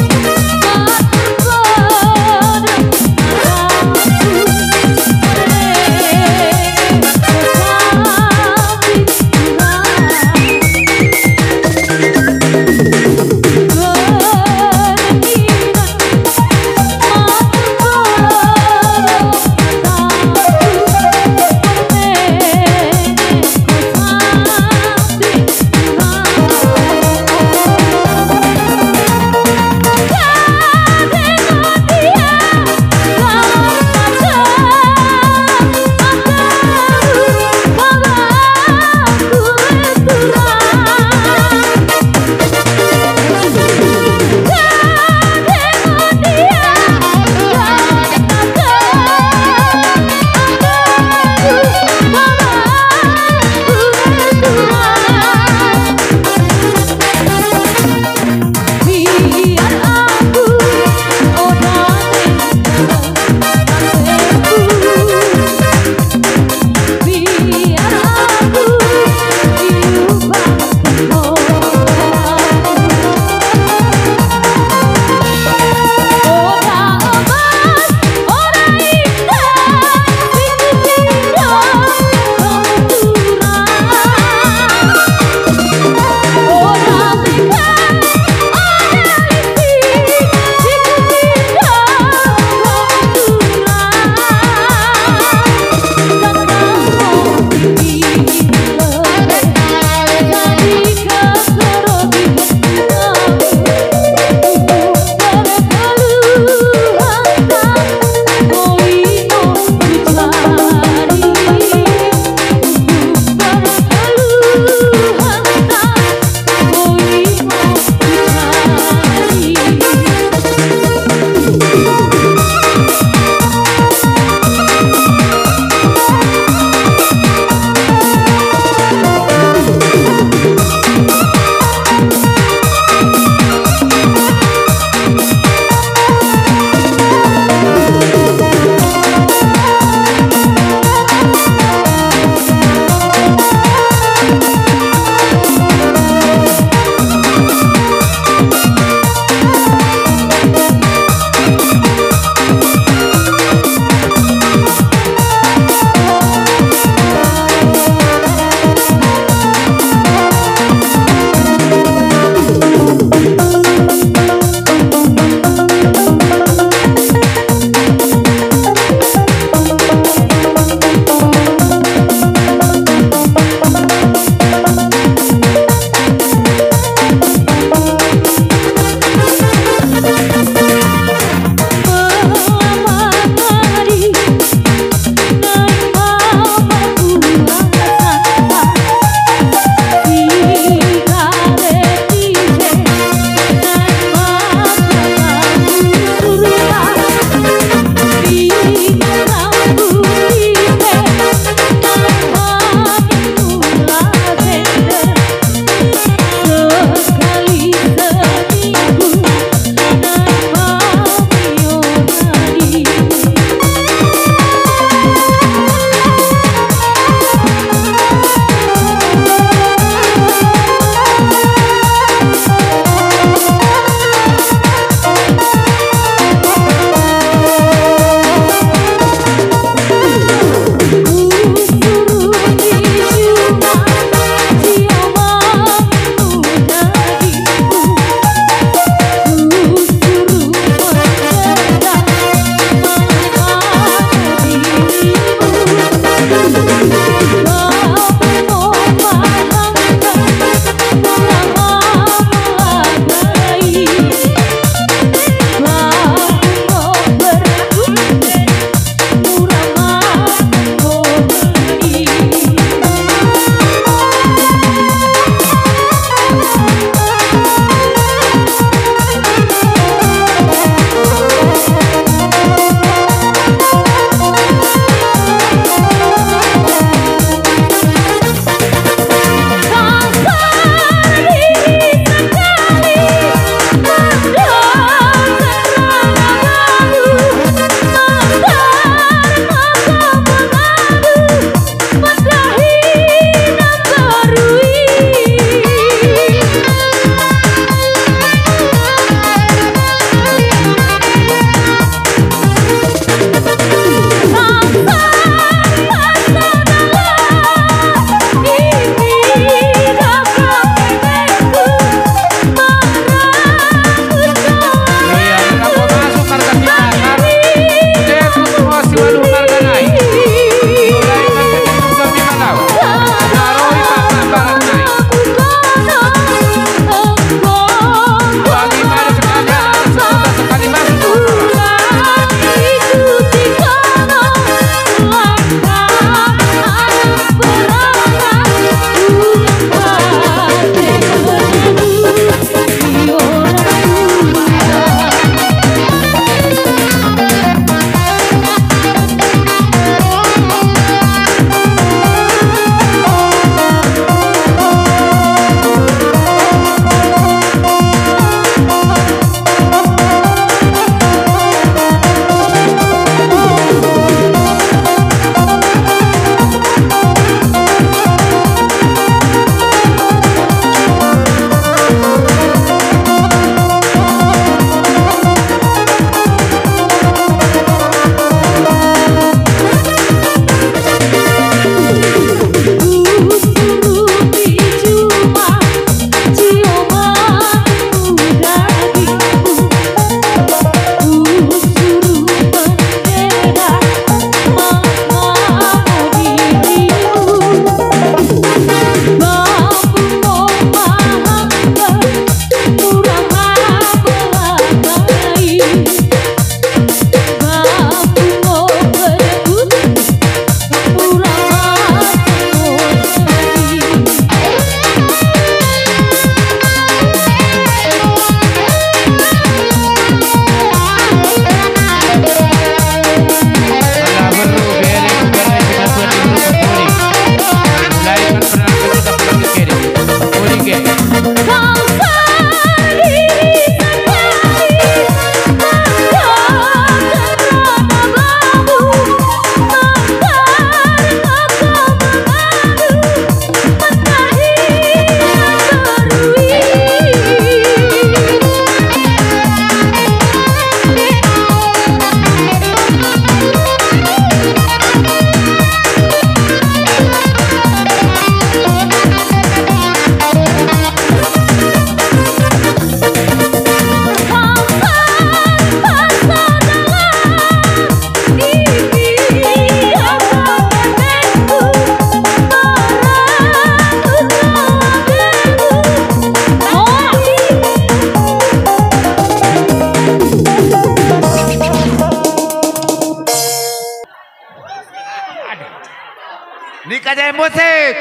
musik.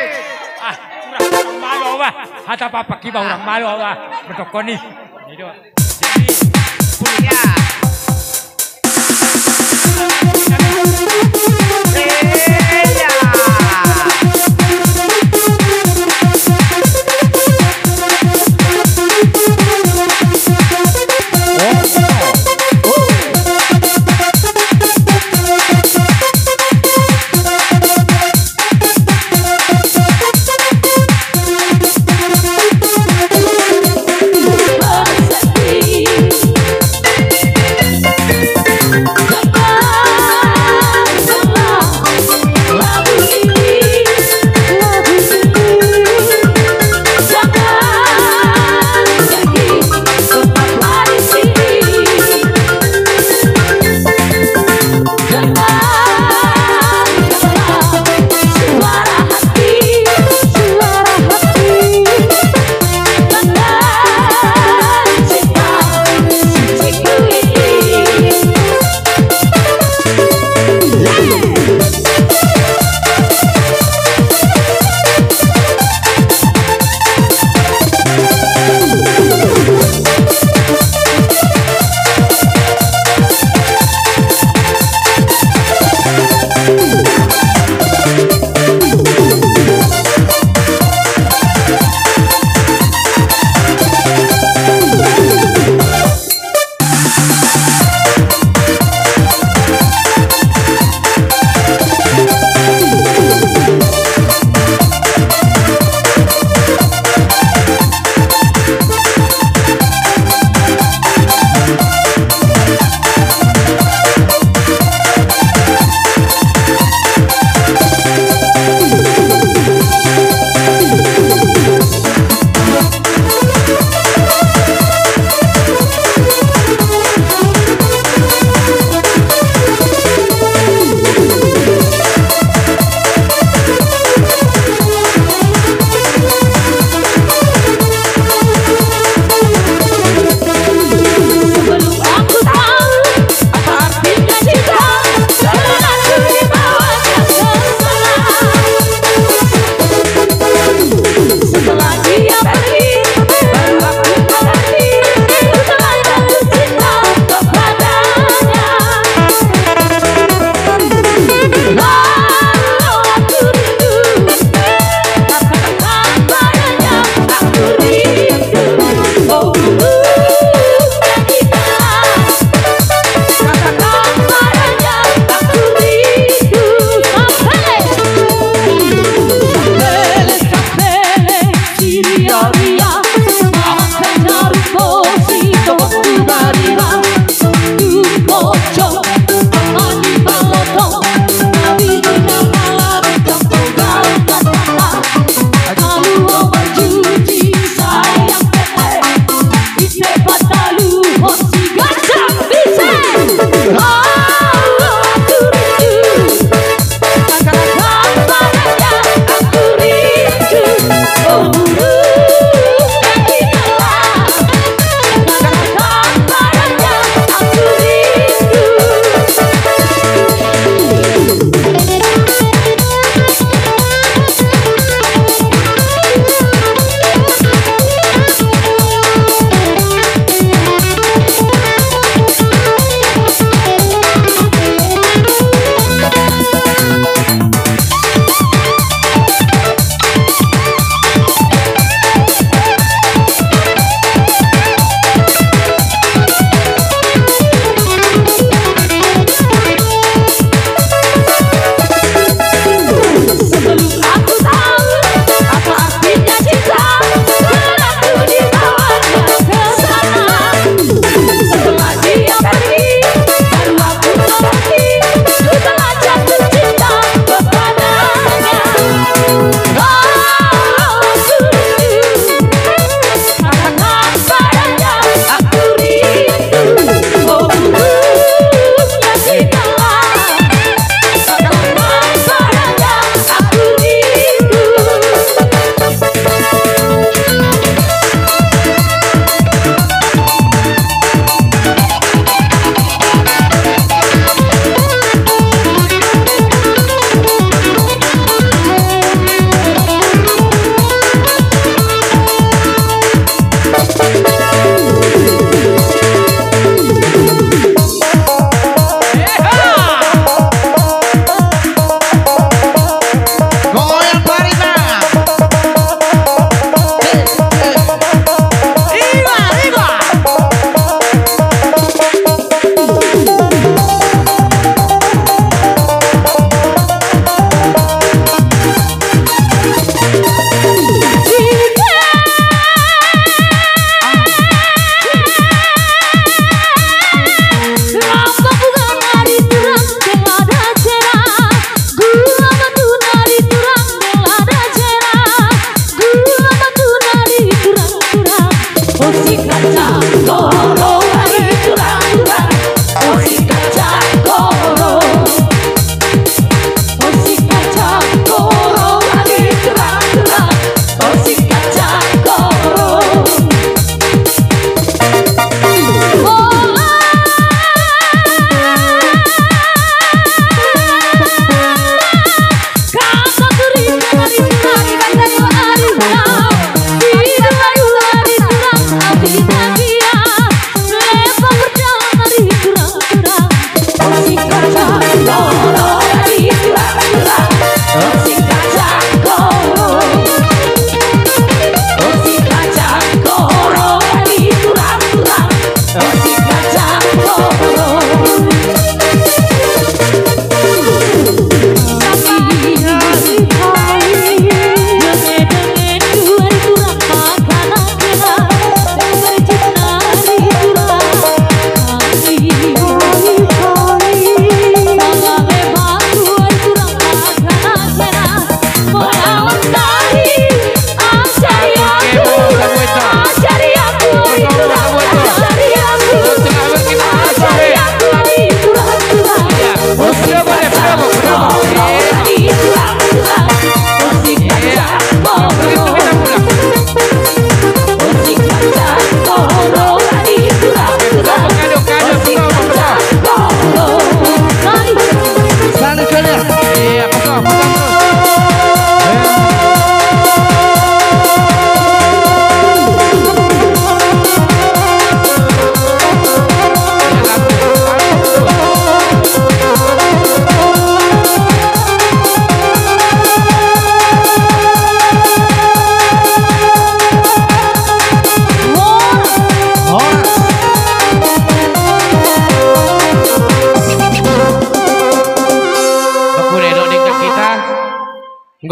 Ah, orang malu wah. Hata papa kiba orang malu wah. Bertokoni. Ini doa. Jadi Ya.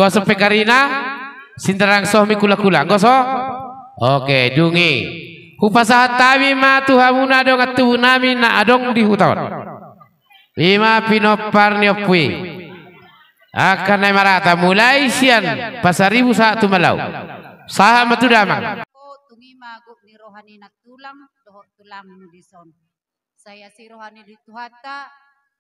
Goso pekarina sinterang sohmi kula-kula. Goso. Oke, dungi. Hupasahat tami ma tuhamuna dong atu nami na adong di hutan. Lima pinopar niopui. Akan naik marata mulai sian pasaribu saat malau. Saha matu damang. Tungi maguk ni rohani nak tulang doh tulang nudison. Saya si rohani di tuhata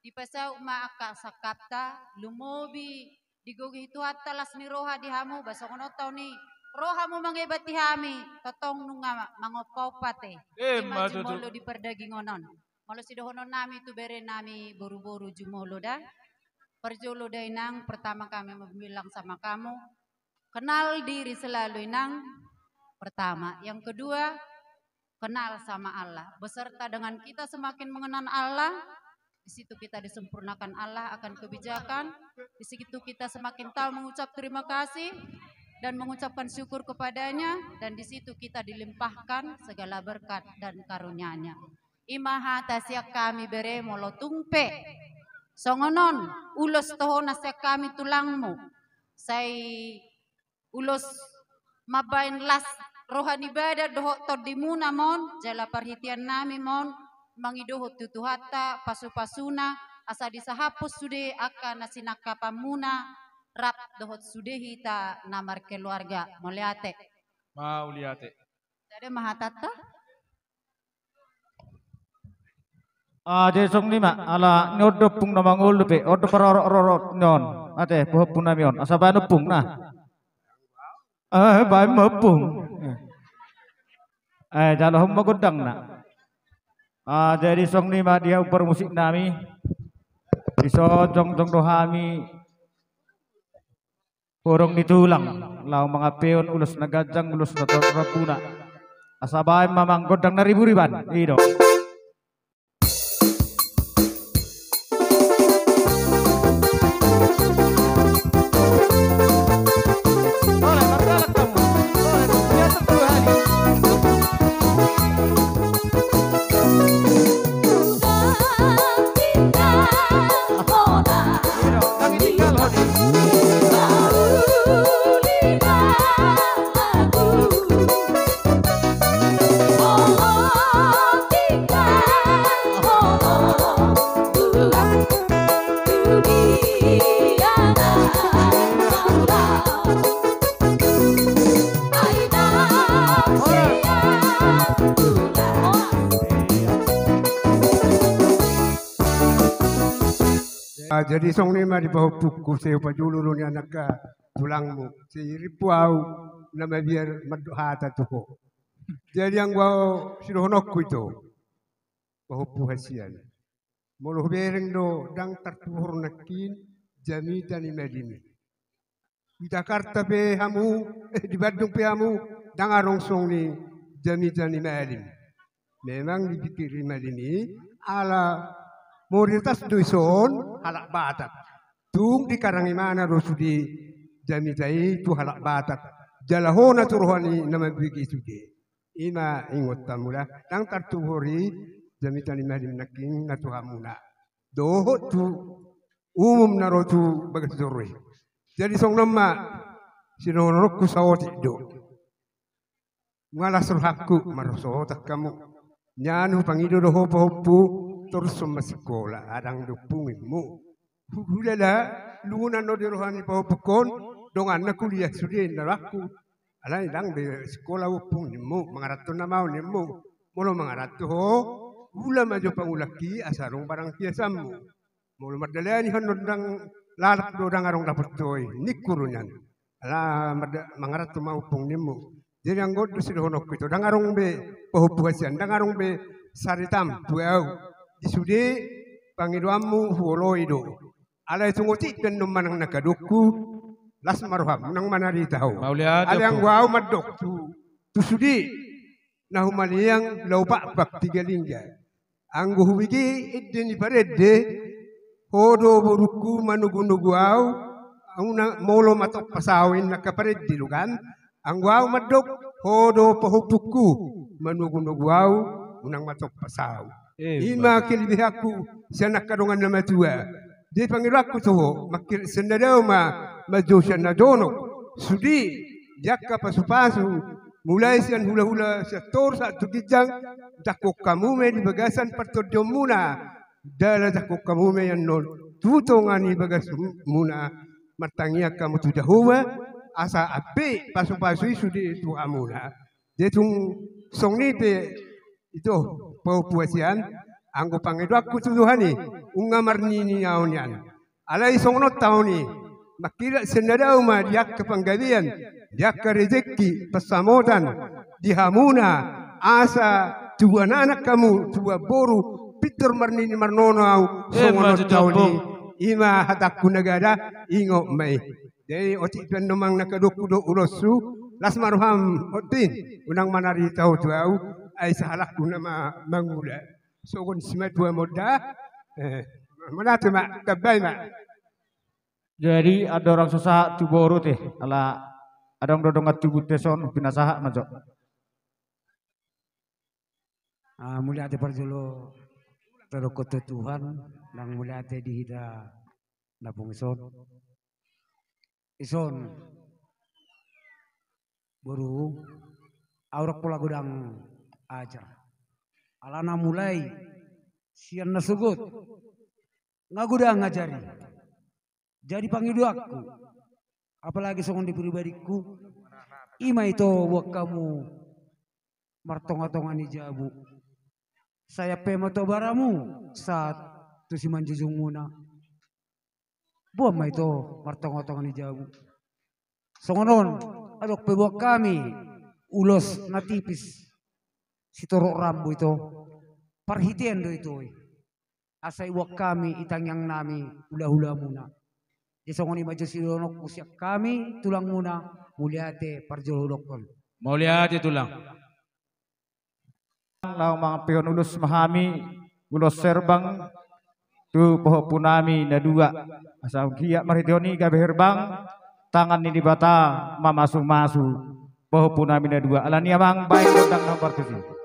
di pasau ma akak sakapta lumobi digogi tuhata las ni roha di hamu basokono tau ni rohamu mangebati hami totong nunga mangopau pate. Ima jumolo di perdagingonon. Malo si dohonon nami tu bere nami boru-boru jumolo dah. Perjolo dah inang pertama kami bilang sama kamu kenal diri selalu inang pertama. Yang kedua kenal sama Allah. Beserta dengan kita semakin mengenal Allah, di situ kita disempurnakan Allah akan kebijakan. Di situ kita semakin tahu mengucap terima kasih dan mengucapkan syukur kepadanya, dan di situ kita dilimpahkan segala berkat dan karunia-Nya. Imaha tasya kami bere molo tungpe. Songonon ulos tohona sa kami tulangmu. Say ulos mabain las rohani bada doho todimuna mon jala perhatian nami mon mangidoho tutuhata pasu-pasuna asa disahapus sude akan nasinakapamuna rap dohot sude hita namar keluarga moliate mau liate jadi mahatata jesong ni mak ala nyodo pung namang ulu pe odo parorok nyon ate pohon pun namion asaba nupung nah baik mepung jalo hamba godang nak jadi song ni mak dia upar musik nami iso jong dohami porong ditulang lau mangapeon ulus nagajang ulus natorapuna asaba mamang godang na ribu-riban ido. Jadi song ni mah di bawah buku saya pajulur ni anak tulangmu si ripuau nama biar madoha tuh. Jadi yang gua sirohonokku itu bawah puhasian. Muluh bereng do dang tertuhur nakin jami dan imadimi. Di Jakarta pe hamu di Bandung pe hamu dang arong song ni jami dan imadim. Memang dipikir imadimi ala Moritas duison halak batak. Tung di karangimana rosudi jamitai tu halak batak. Jalahona turuhani nama bigi sudi. Ima ingot tamula. Tang tartuhori jamitan imadim naking natuhamuna. Doho tu umum narotu bagas zoroi. Jadi song nama sinorokku sawoti do. Ngalas rohakku marosotak kamu. Nyanu pangido doho hopu terus sama sekolah adang dupungimu hulala lungunan no di rohani pau pekon dong anak kuliah sudah naraku alai dang be sekolah upungimu mengaratu namau nimu molo mengaratu ho hula maju pangulaki asarong barang kiasamu molo madalani hono dang lalak do dang arong dapat toy nikurunyan ala mengaratu mau pungimu jadi anggot sudah honok itu dang arong be pau puasian dang arong be saritam buau Isude pangiduamu huoloido. Alay tungutik dan numanang nagaduku las marham nang manari tahu. Alayang wow madok tu sudi nahumaliang laupak bak tiga lingga. Anggu hubigi ideni parede hodo buruku manugu-nugu au ang molo matok pasawin nakaparede lugan. Ang wow madok hodo pahupuku manugu-nugu au unang matok pasaw. Ima kilibihaku siya nakadungan na matua. Di pangilaku tuho, makil sendadaw ma majosan na dono. Sudi, jaka pasu-pasu, mulai sian hula-hula sektor saat tukijang, jakok kamu me di bagasan pertodyo muna. Dala jakok kamu me yan non, tutongan di bagas muna, martangnya kamu tu jahuwa, asa ape pasu-pasu sudi tu amuna. Jetung song ni pe, itu puasian, anggo pangedo aku tuduhani, ungamar ni niyan. Alay song not taon ni, makira senadaw ma diak kepanggalian, diak ke rezeki pesamodan, dihamuna, asa tua anak kamu, tua boru, pitur marnini marnono, song not taon ni, ima hataku negara, ingo mai. Jadi otik tuan nomang nakadokudo ulosu, las maruham otin, unang manari tahu tuau, ay salah kuna mangula. So kon simat dua moda, mana tu mak kabay mak. Jadi ada orang susah tu boru teh, ala ada orang dodongat tubuh teson pinasaha majo. Mulia ate parjolo terokot Tuhan, nang mulia ate dihida napung ison baru aurak pula gudang ajar alana mulai sian nasugut ngagudang ngajari jadi panggil aku apalagi songon di pribadiku ima itu buat kamu martong-tongan ijabu saya pemoto baramu saat tu si manjujung muna buat ma itu martong-tongan ijabu songonon adok pebuak kami ulos natipis si torok rambu itu perhatian do itu asai wak kami itang yang nami hula-hula muna di songoni maju silonok usiak kami tulang muna muliate parjolokon muliate tulang nang mga peon ulos mahami ulos serbang tu poho punami na dua asal kia maritioni gabe herbang tangan ni di bata mamasu-masu poho punami na dua alani amang baik tentang nomor tujuh. Oh,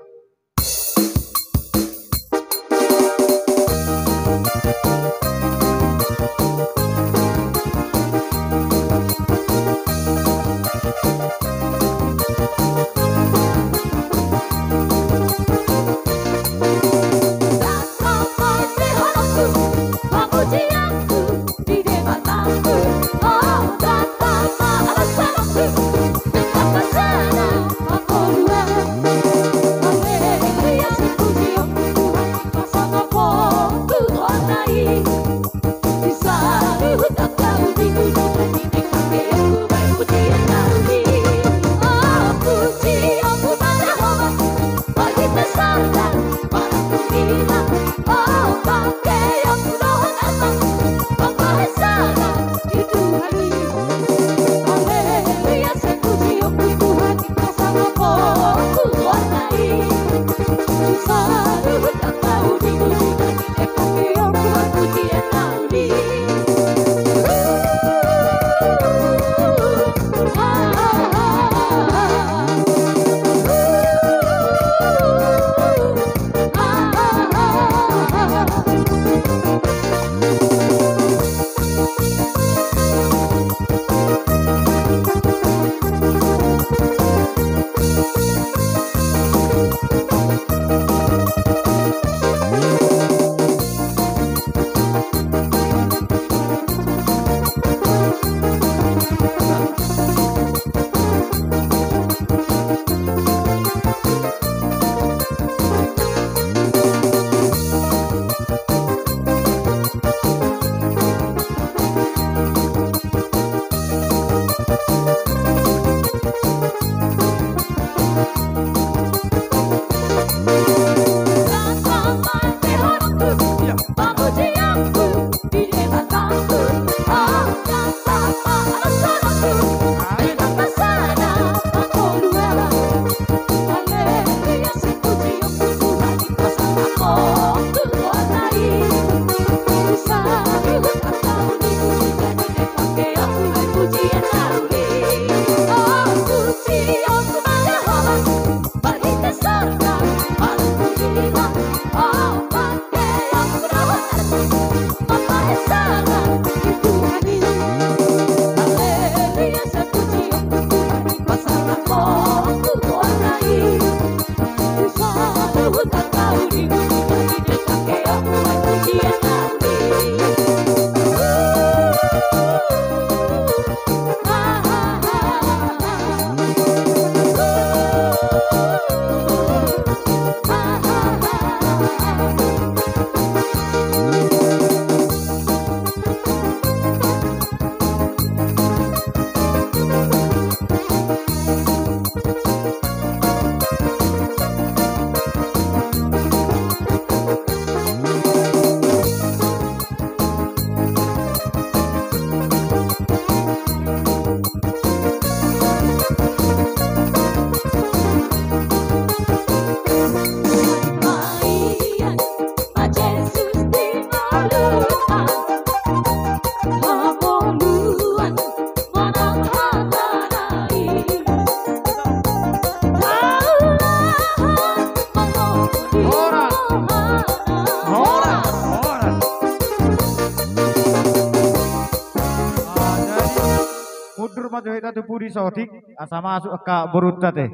sotik asa masuk ke berutat teh.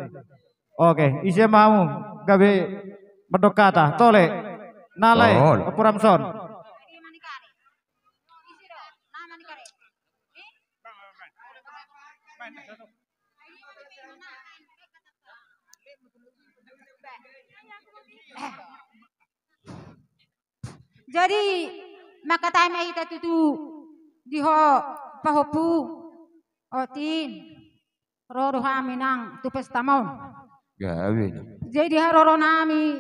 Oke, isi mamu gabe mendokata tole nalai Puramson. Jadi maka time ita tutu diho pahopu otin roro haminang tu pestamon. Gawin. Jadi haroro nami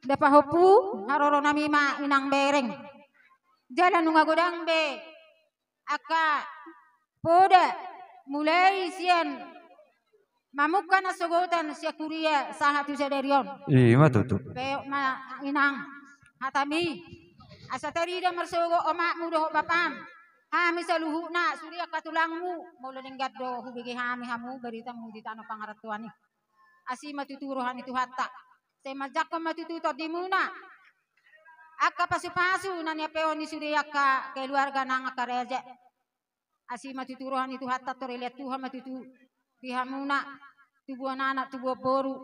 da pahopu haroro nami ma inang bereng. Jalan nunga godang be aka poda mulai sian mamukan asogotan sia kuria sahatu sadarion. Iya tutu. Peo ma inang hatami asa tarida marsogo omakmu doho bapam. Hami saluhuna surya katulangmu mula ninggat do hubigi hami hamu beritamu di tanah pangaratuani. Asi matuturuhan itu hatta. Saya majak matututor di muna. Aka pasu-pasu nanya peo ni surya ka keluarga nang akareja. Asi matuturuhan itu hatta toreliat Tuhan matutu di hamuna tubuh anak tubuh boru.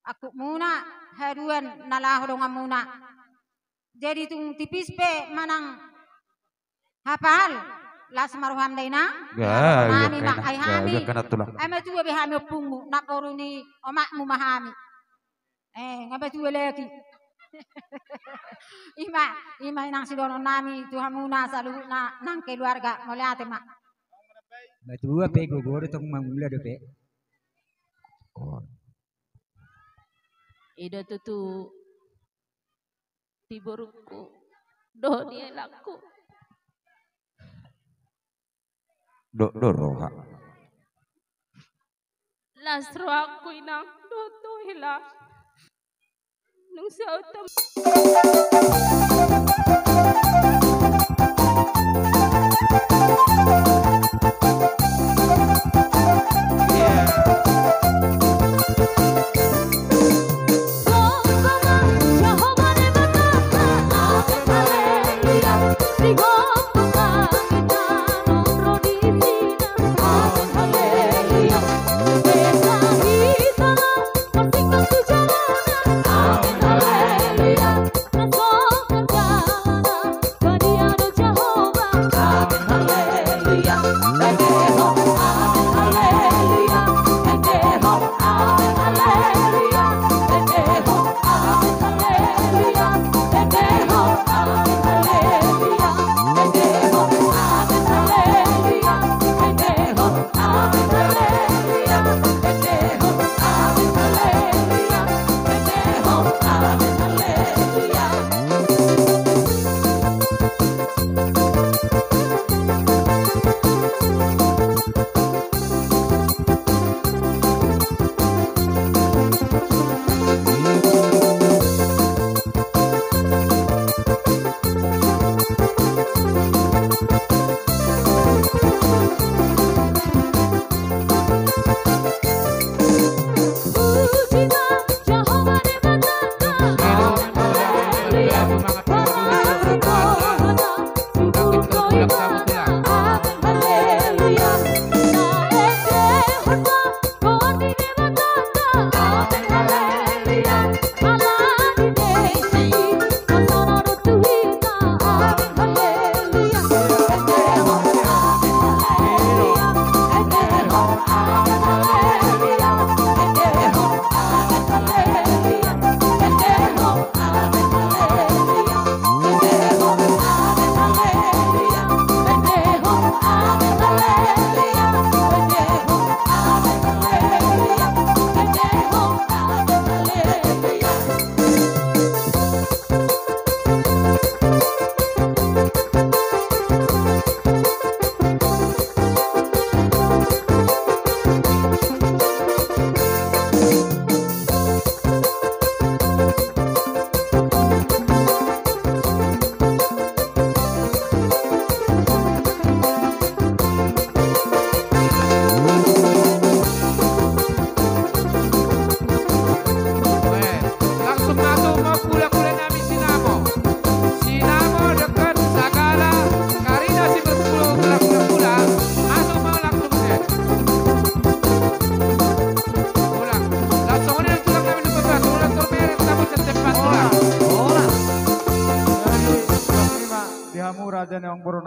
Aku muna haruan nalah donga muna. Jadi tung tipis pe manang hafal las maruham daina mami mak ai hami ama tuwa be hami pungu nak koruni omakmu mahami ngapa tuwa lagi ima nang sidono nami tuhamuna saluna nang keluarga moliate mak batua pe gogor tong mamula de pe ida tutu tiburuku doh dia laku Roha. Lasro aku inang doto hila. Nung sautam. Hallelujah.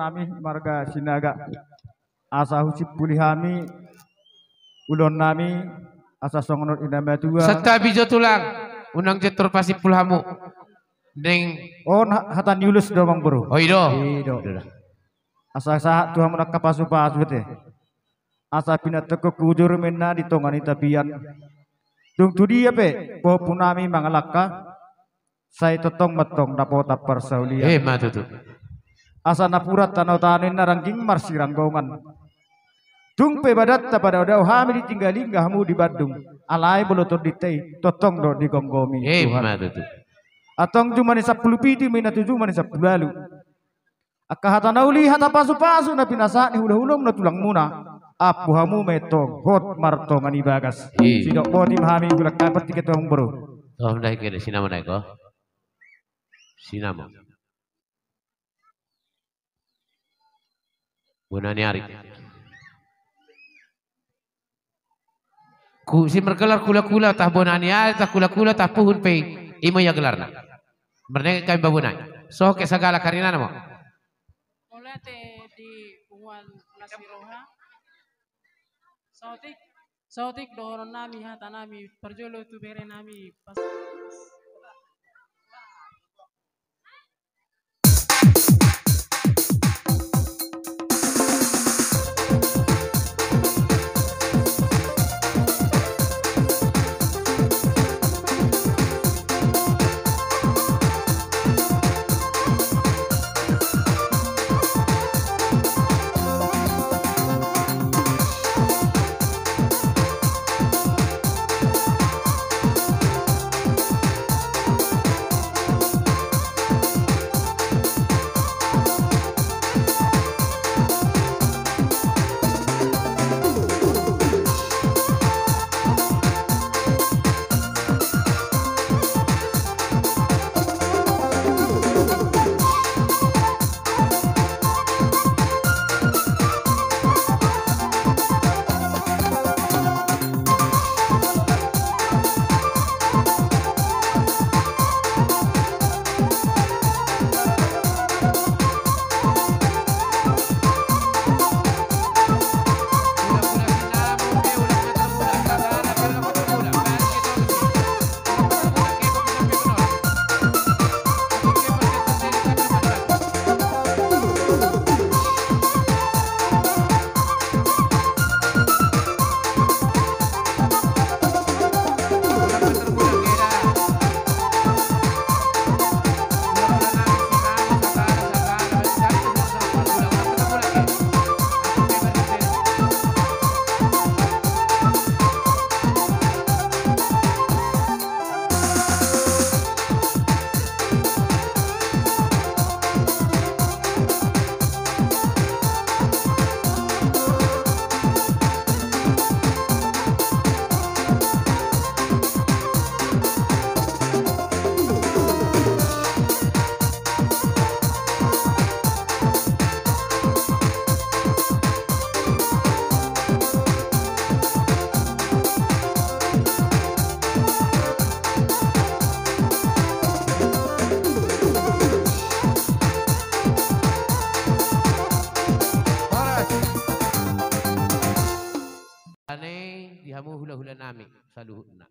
nami marga sinaga asa husip pulihami ulon nami asa songonot inama tua serta bijo tulang unang jetur pasip pulhamu neng hatan yulus domang bro oh ido asa sahat Tuhan menak kapasupa asbete asa pinat teko kujur menna di tongani tapian tung tudi pe po punami mangalaka saya totong metong dapota persaulian matutu asa napurat tanau tanin narangking marsiranggongan tung pe badat pada udah hami ditinggali ngahmu di Bandung alai bolotor di tei totong do di gonggomi matutu atong cuma ni 10 piti mina 7 mani 10 lalu akahatan auli hata pasu-pasu na pinasa ni hula-hulom na tulang muna apu hamu metong hot marto ngani bagas sidok boti mahami gulak kabar tiket tong bro oh ndai kene sinamo ndai ko sinamo bunani ari ku si mergelar kula-kula tah bonani ari tah kula-kula tah puhun pe imo ya gelarna merne kami babunai so ke segala karina namo mulai di punguan nasiroha sautik doron nami hata nami perjolo tu bere nami pas hula-hula nami saluhutna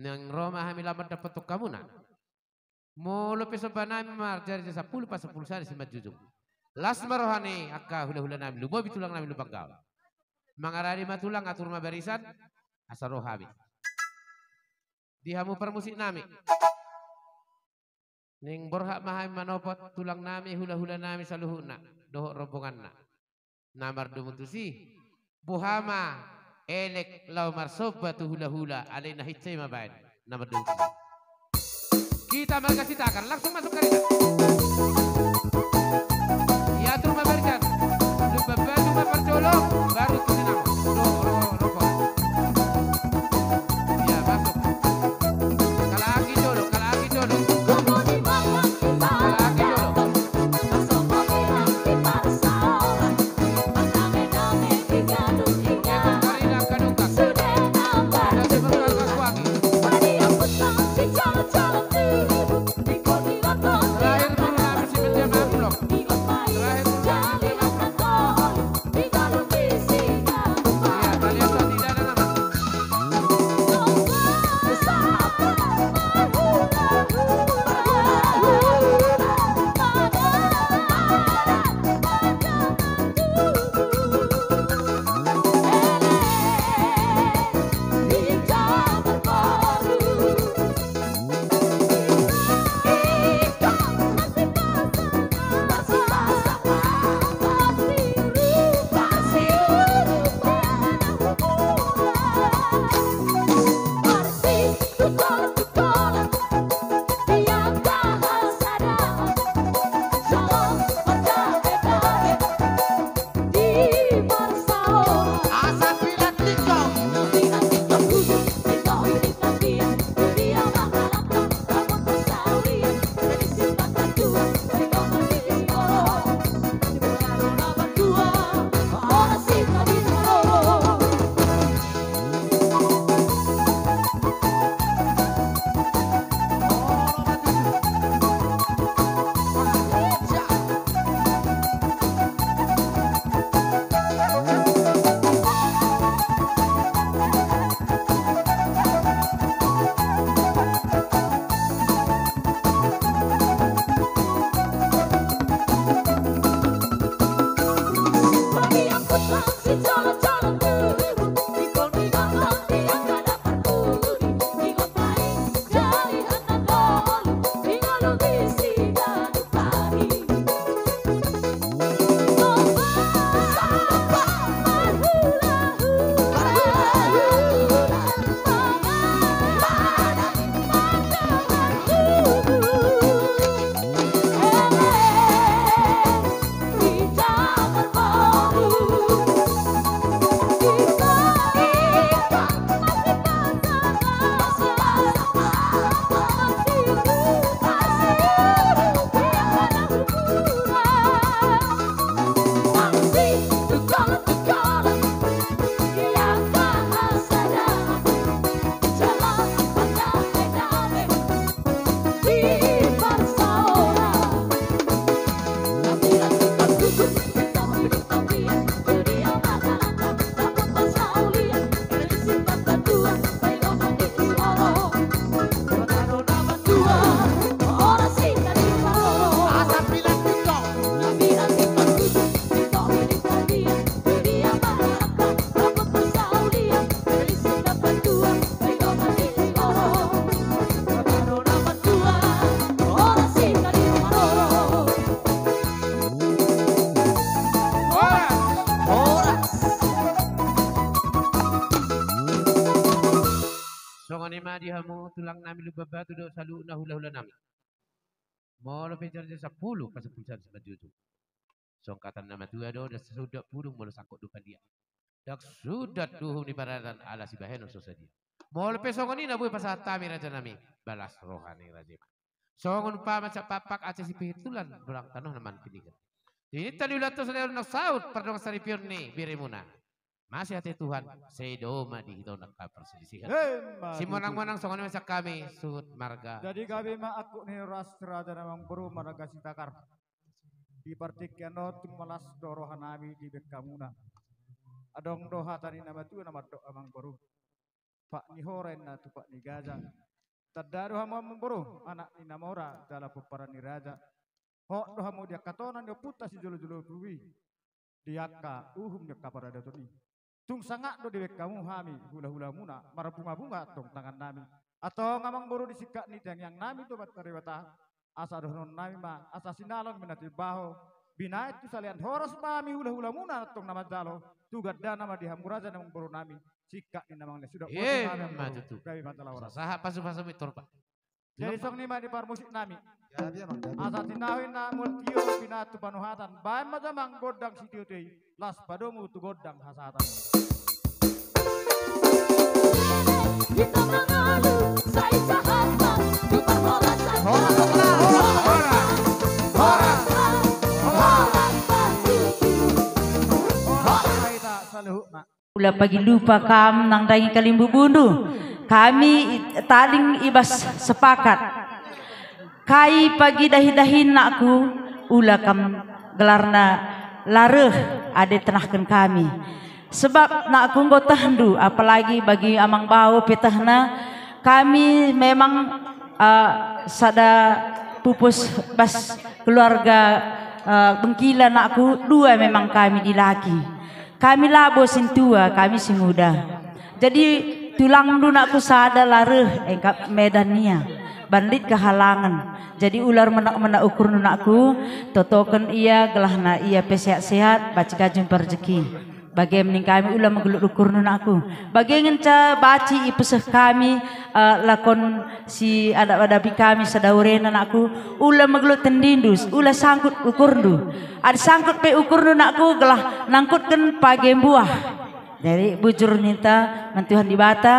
nang Roma hami lamar dapat tok kamu na molo pesoba nami mar jari 10 pas 10 sari simat jujung las marohani akka hula-hula nami lubo bitulang nami lubang gaw mangarari matulang atur mabarisan asaro habi dihamu permusik nami ning borhak mahami manopot tulang nami hula-hula nami saluhutna dohok rombonganna namar dumutusi buhama elek lau marsoba tu hula-hula alaina hitsai mabain nama dulu kita margasitakan langsung masuk karina ya tur maberikan lupa batu mapercolok baru tusinam rokok ya masuk kalaki dulu kalaki dulu terakhir dulu nami si menjamah blok Songoni ma dihamu tulang nami lubabatu do salu na hula-hula nami. Molo pejarnya 10 pas 10 sebajuju. Songkatan nama tua do dan sesudah purung molo sangkut dupan dia. Dak sudah duhum di paratan ala si baheno sosadia. Molo pesongoni na boy pasatami raja nami balas rohani raja. Songon pa macam papak aja si pitulan berang tanah naman pinigan. Ini tadi ulat tu saudara nak saud perdong saripion ni birimuna. Masih hati Tuhan sedoma di kita nak perselisihan. Si monang-monang songon macam kami sud marga. Jadi kami mak aku ni rastra dan memang buru marga sitakar. Di partikiano tumalas dorohan nami di bekamuna. Adong doha tani nama tu nama doa amang buru. Pak ni horen na tu Pak ni gajah. Tadaro hamo memburu anak ni namora dalam peperan ni raja. Hok doha mo dia katonan dia putas si jolo-jolo tuwi. Diaka dia kapara datoni. Tung sangak do dewek kamu hami hula-hula muna marabunga-bunga tong tangan nami. Atau ngamang buru disikak ni yang nami do batarewata. Asa dohnon nami ma asa sinalon minati baho. Bina itu salian horos mami hula-hula muna tong nama jalo. Tugat dan nama dihamuraja namang buru nami. Sikak ni namang sudah maju tu. Saha pasu-pasu mitor Pak. Jadi song ni di parmusik nami. Asa tinawin na multio pinatu panuhatan. Bahan majamang godang sitio tei. Las padomu tu godang hasatan. Kita mengalu saya sahabat tu permolasan. Ulah pagi lupa kam nang dangi kalimbu bundu. Kami taling ibas sepakat. Kai pagi dahi-dahin nakku ulah kam gelarna lareh ade tenahkan kami. Sebab nakku ngotahndu apalagi bagi amang bau petahna kami memang sada pupus bas keluarga bengkila nakku dua memang kami dilaki. Kami labo sintua, kami si muda. Jadi tulang lunakku sada lareh engkap medania. Bandit kehalangan. Jadi ular menak ukur lunakku. Totokan ia gelahna ia pesehat-sehat. Baca gajung rezeki. Bagaimana kami ulah menggelut ukur lunakku. Bagaimana ca baci ipeseh kami. Lakon si adak-adapi kami sadaurena nakku. Ulah menggelut tendindus. Ulah sangkut ukur ndu. Ada sangkut pe ukur lunakku gelah nangkutkan pagi buah. Dari bujur minta mentuhan di bata.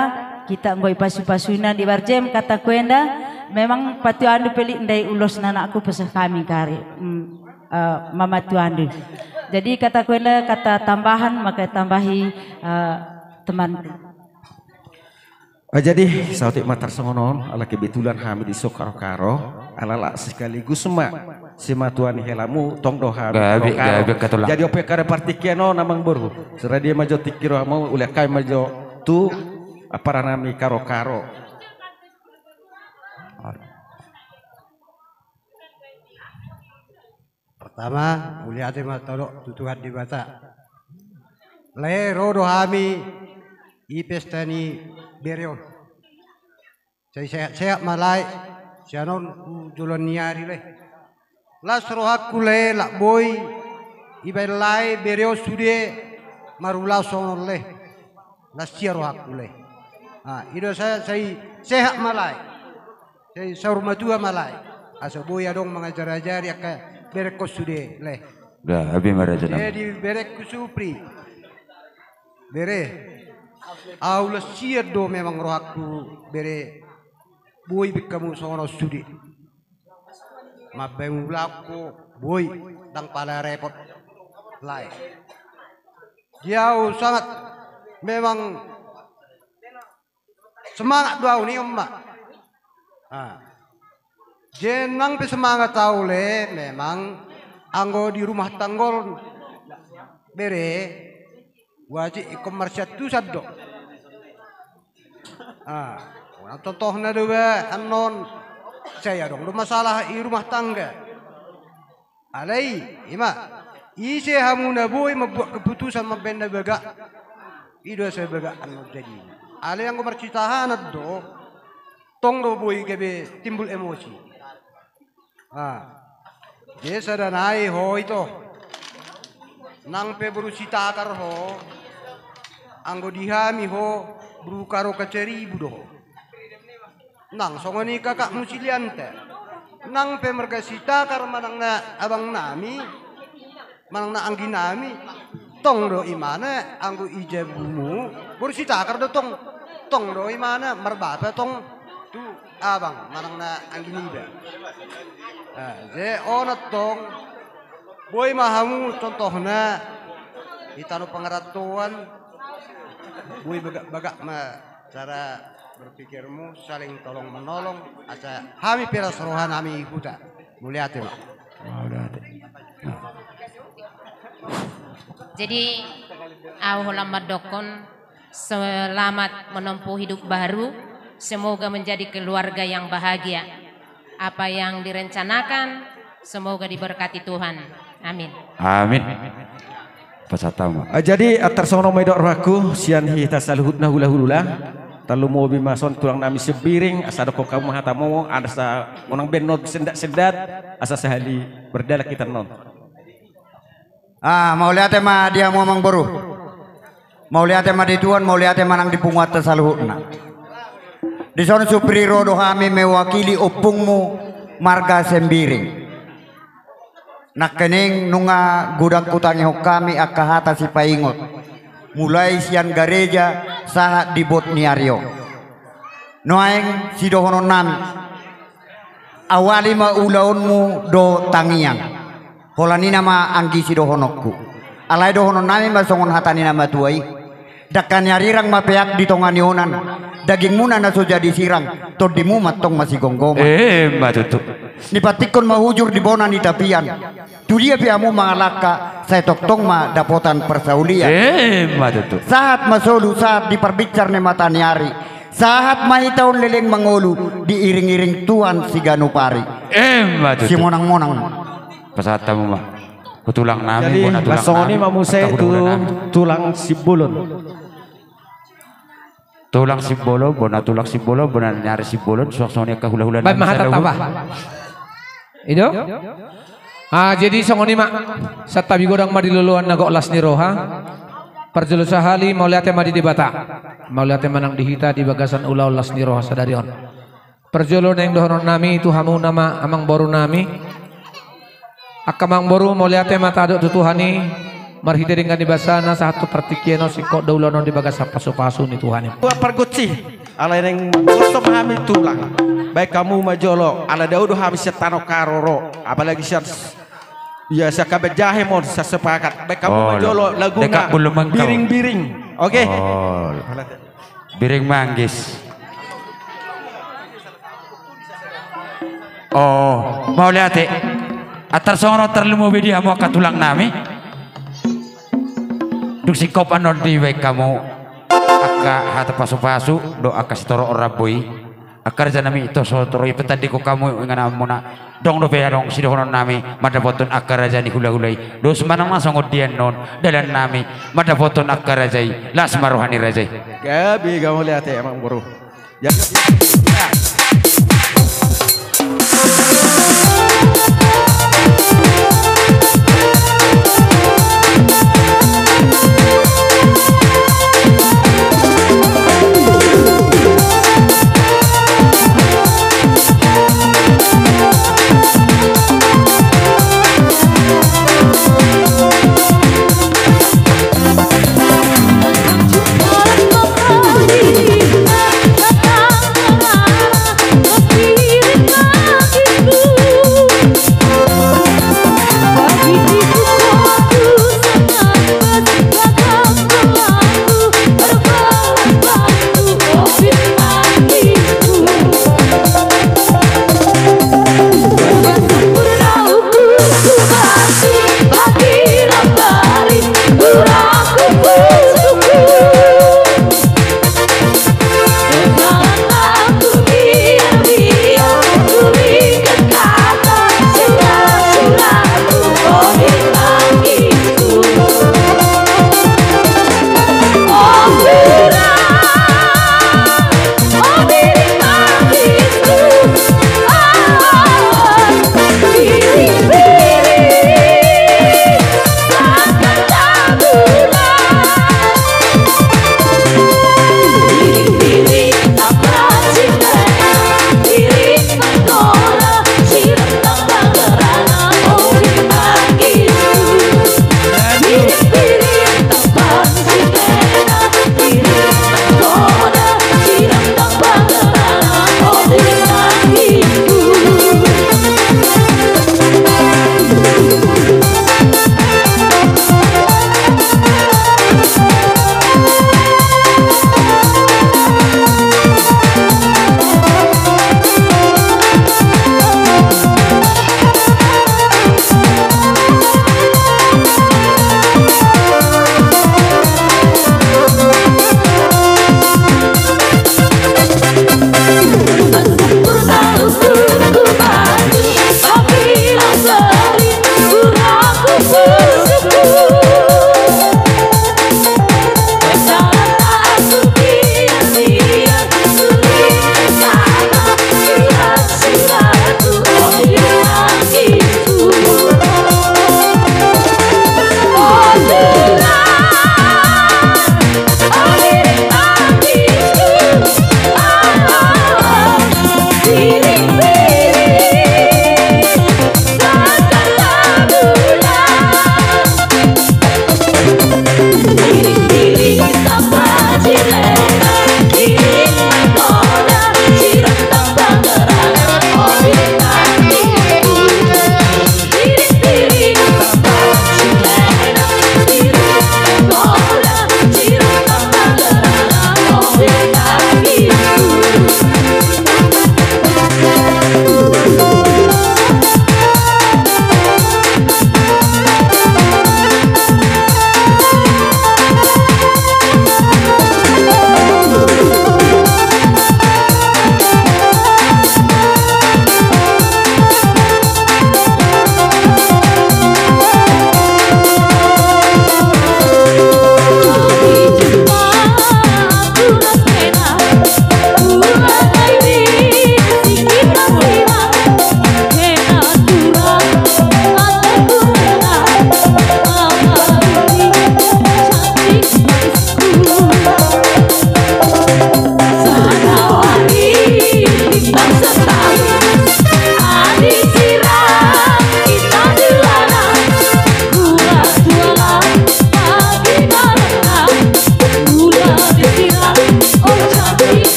Kita ngoi pasu-pasuna di barjem kata kuenda. Memang patu andu pelik ndai ulos nanakku peseh kami kari. Mama tuandu. Jadi kata kuenda kata tambahan maka tambahi teman. Jadi sautik matar songonon ala kebetulan kami di Sokaro-karo ala sekaligus sema tuan helamu tong doha. Jadi ope kare partikiano namang boru. Seradia majo tikiro mau ulah kai majo tu apa nami karo-karo. Pertama, uliati matoro tutuhan di bata. Le rodo hami ipestani bereo. Saya sehat malai, sianon julon niari le. Las rohaku le lak boy ibelai bereo sude marula sonon le. Las sia rohaku le. Ah, itu saya sehat malai. Saya saurmatua malai. Asa boy adong mengajar-ajar ya kayak berek sude leh. Dah habis maraja nama. Jadi berek supri. Bere. Aula siado memang rohaku bere. Boy bikamu sono sude. Mabeng ulako boy dang pala repot. Lai. Jauh sangat memang semangat doa ni emak. Ah. Jenang semangat tahu le memang anggo di rumah tanggol bere wajib komersial tu sado. Contohnya dua anon saya dong masalah di rumah tangga. Alai ima isi hamuna boy membuat keputusan membenda bega. Ido saya bega anon jadi. Alai yang komercitahan do tong do boy kebe timbul emosi. Desa dan ai ho itu nang pe berusi takar ho anggo dihami ho buru karo kaceri budo nang songoni kakak musiliante nang pemergasita kar manang na abang nami manang na anggi nami tong do imana anggu ijebumu bursita kar do tong do imana merbapa tong tu abang manang na anggi niba je onat tong boy mahamu contohna itano pengeratuan boy bagak ma cara berpikirmu saling tolong menolong asa kami piras rohan kami ikuta mulia tema. Jadi lamad dokon selamat menempuh hidup baru, semoga menjadi keluarga yang bahagia. Apa yang direncanakan semoga diberkati Tuhan. Amin. Amin. Pasatama. Jadi tersono medok raku sian hita saluhutna hula-hula. Talu mau bimason tulang nami sebiring asa doko kamu hatamu asa monang benot sendat-sendat asa sehali berdalak kita non. Mau lihat mah dia mau mang boru. Mau lihat mah di tuan, mau lihat manang di punguat saluhutna. Di sono supri rodo kami mewakili opungmu marga sembiring. Nak kening nunga gudang kutangi kami akahata si paingot. Mulai sian gereja saat di bot niario noeng si dohonon nami awali ma ulaunmu do tangiang holani nama anggi si dohonokku alai dohonon nami ma songon hatani nama tuai dakkan nyarirang ma peak di tonganionan daging muna na so jadi sirang to dimu matong masih gonggong matutup nipatikon mahujur di bona ni tapian tu dia piamu mangalaka saya toktong ma dapotan persaulian matutup saat masolu saat diperbicar ne mata niari saat mahitaun leleng mangolu diiring-iring tuan si ganupari matutup si monang-monang pasatamu mah kutulang nami jadi masoni mamusai tulang sibulun tulang sibolo bona tulang sibolo bona nyari sibolon sok-soknya ke hula-hula baik mahata tambah itu jadi songoni mak satabi godang madiluluan nagok las niroha perjulu sahali mau lihat madi di bata mau lihat manang dihita di bagasan ulau las niroha sadarion perjulu neng dohonon nami itu hamu nama amang boru nami akamang boru mau lihat mata aduk tutuhani marhite dengan di basana satu pertikiano sikok daulonon di bagasa pasu-pasu ni Tuhan gua perguci ala neng kosong hamil tulang baik kamu majolo ala daudu habis setano karoro apalagi siap ya sakabe jahe mon sepakat baik kamu majolo laguna biring-biring oke biring manggis mau lihat atar sono terlemu bedia mau katulang nami duk si kop anon diwe kamu aka hata pasu-pasu do aka sitoro oraboi akar janami itu sotoro ipetadi ko kamu ingana muna dong do beya dong sidohonon nami madapotun akar jani hula-hulai do semanang masang odian non dalan nami madapotun akar jai las maruhani rajai gabi kamu lihat emang buru ya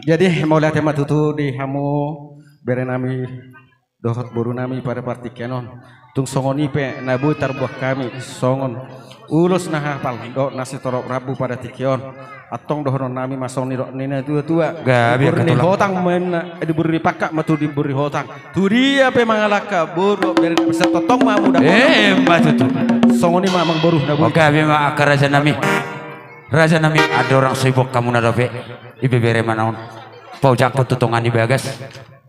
Jadi mau lihat tema tutu di hamu berenami dohot boru nami pada partikenon tung songoni pe nabu tarbuah kami songon ulus nah hafal do nasi torok rabu pada tikion atong dohon nami masong ni nina tua gabi buri hotang men di buri pakak matu di buri hotang tu dia pe mangalaka boru beren peserta tong ma muda mbak tutu songoni mamang boru nabu gabi ma akar raja nami ada orang sibuk kamu nadope ibebere manaon pau jakpo tutongan di bagas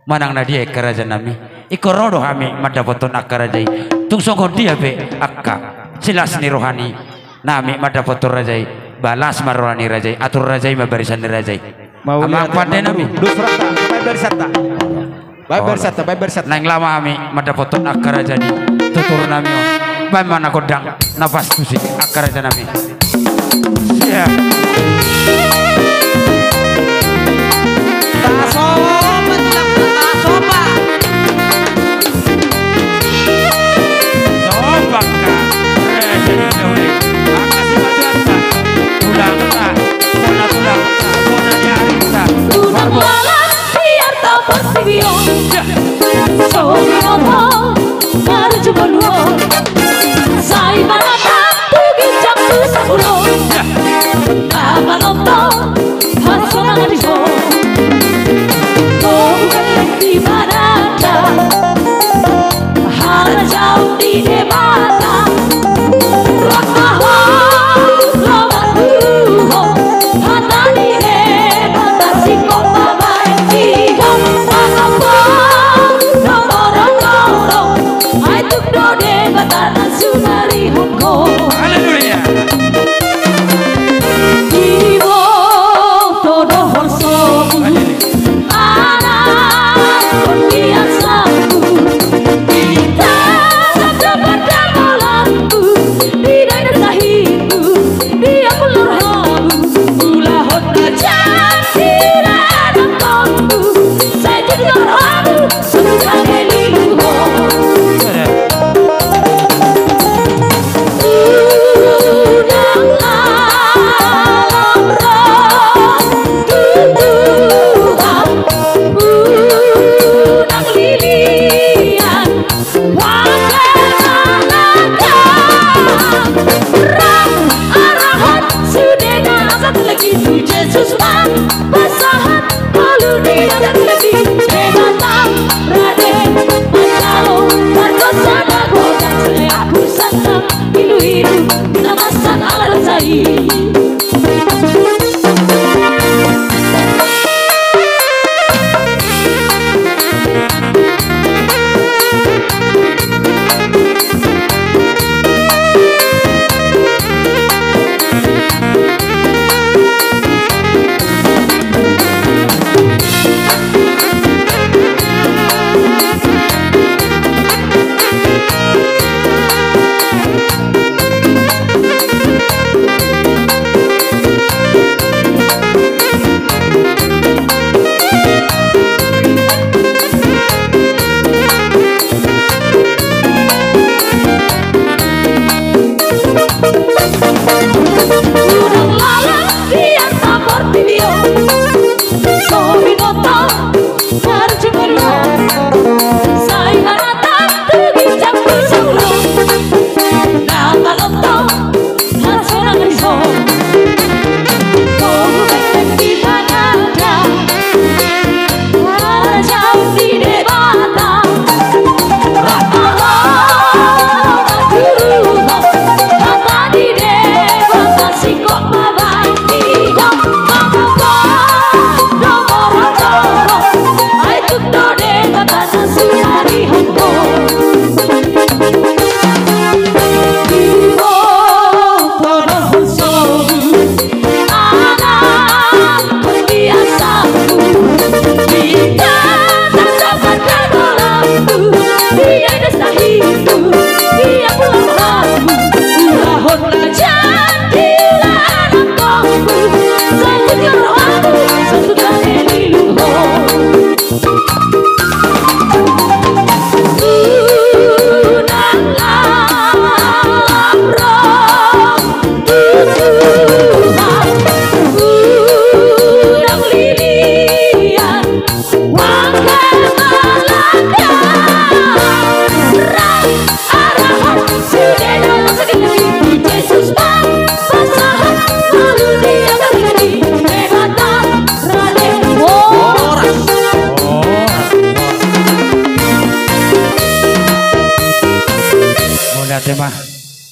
manang na dia karaja nami ikorodo kami madapoton akarajai tung songkon dia be akka silas ni rohani nami madapoton rajai balas marwani rajai atur rajai mabarisan ni rajai ama pade nami dusrata bay bersata nang lama kami madapoton akarajani tutur nami bay mana kodang nafas tusi akaraja nami siap lihat mah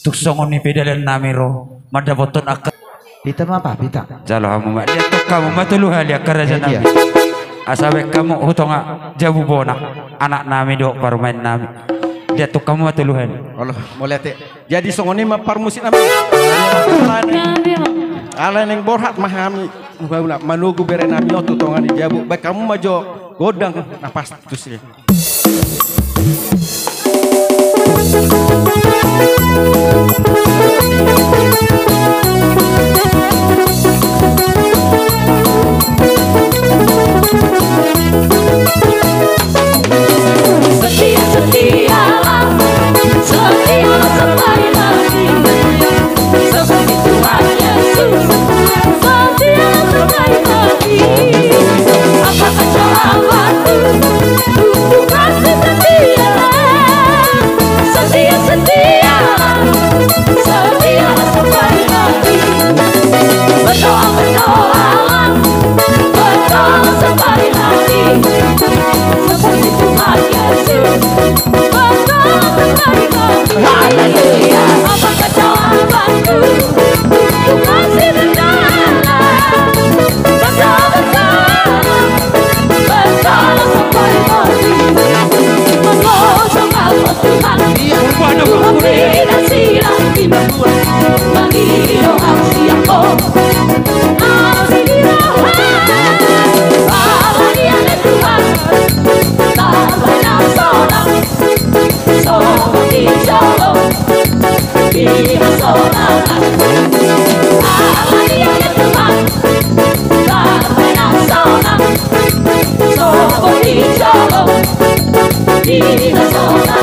tuk songon ni pedalan namiro mada botot akar pita mah apa pita jalo kamu mah dia tuk kamu mah tulu hal ya kerja nami asabe kamu hutonga jabu bonak anak nami dok parmain nami dia tuk kamu mah tulu hal Allah mau lihat jadi songon ni mah parmusin nami ala neng borhat mahami manugu bere nami otu tonga di jabu baik kamu majo godang napas tu sih Vida sola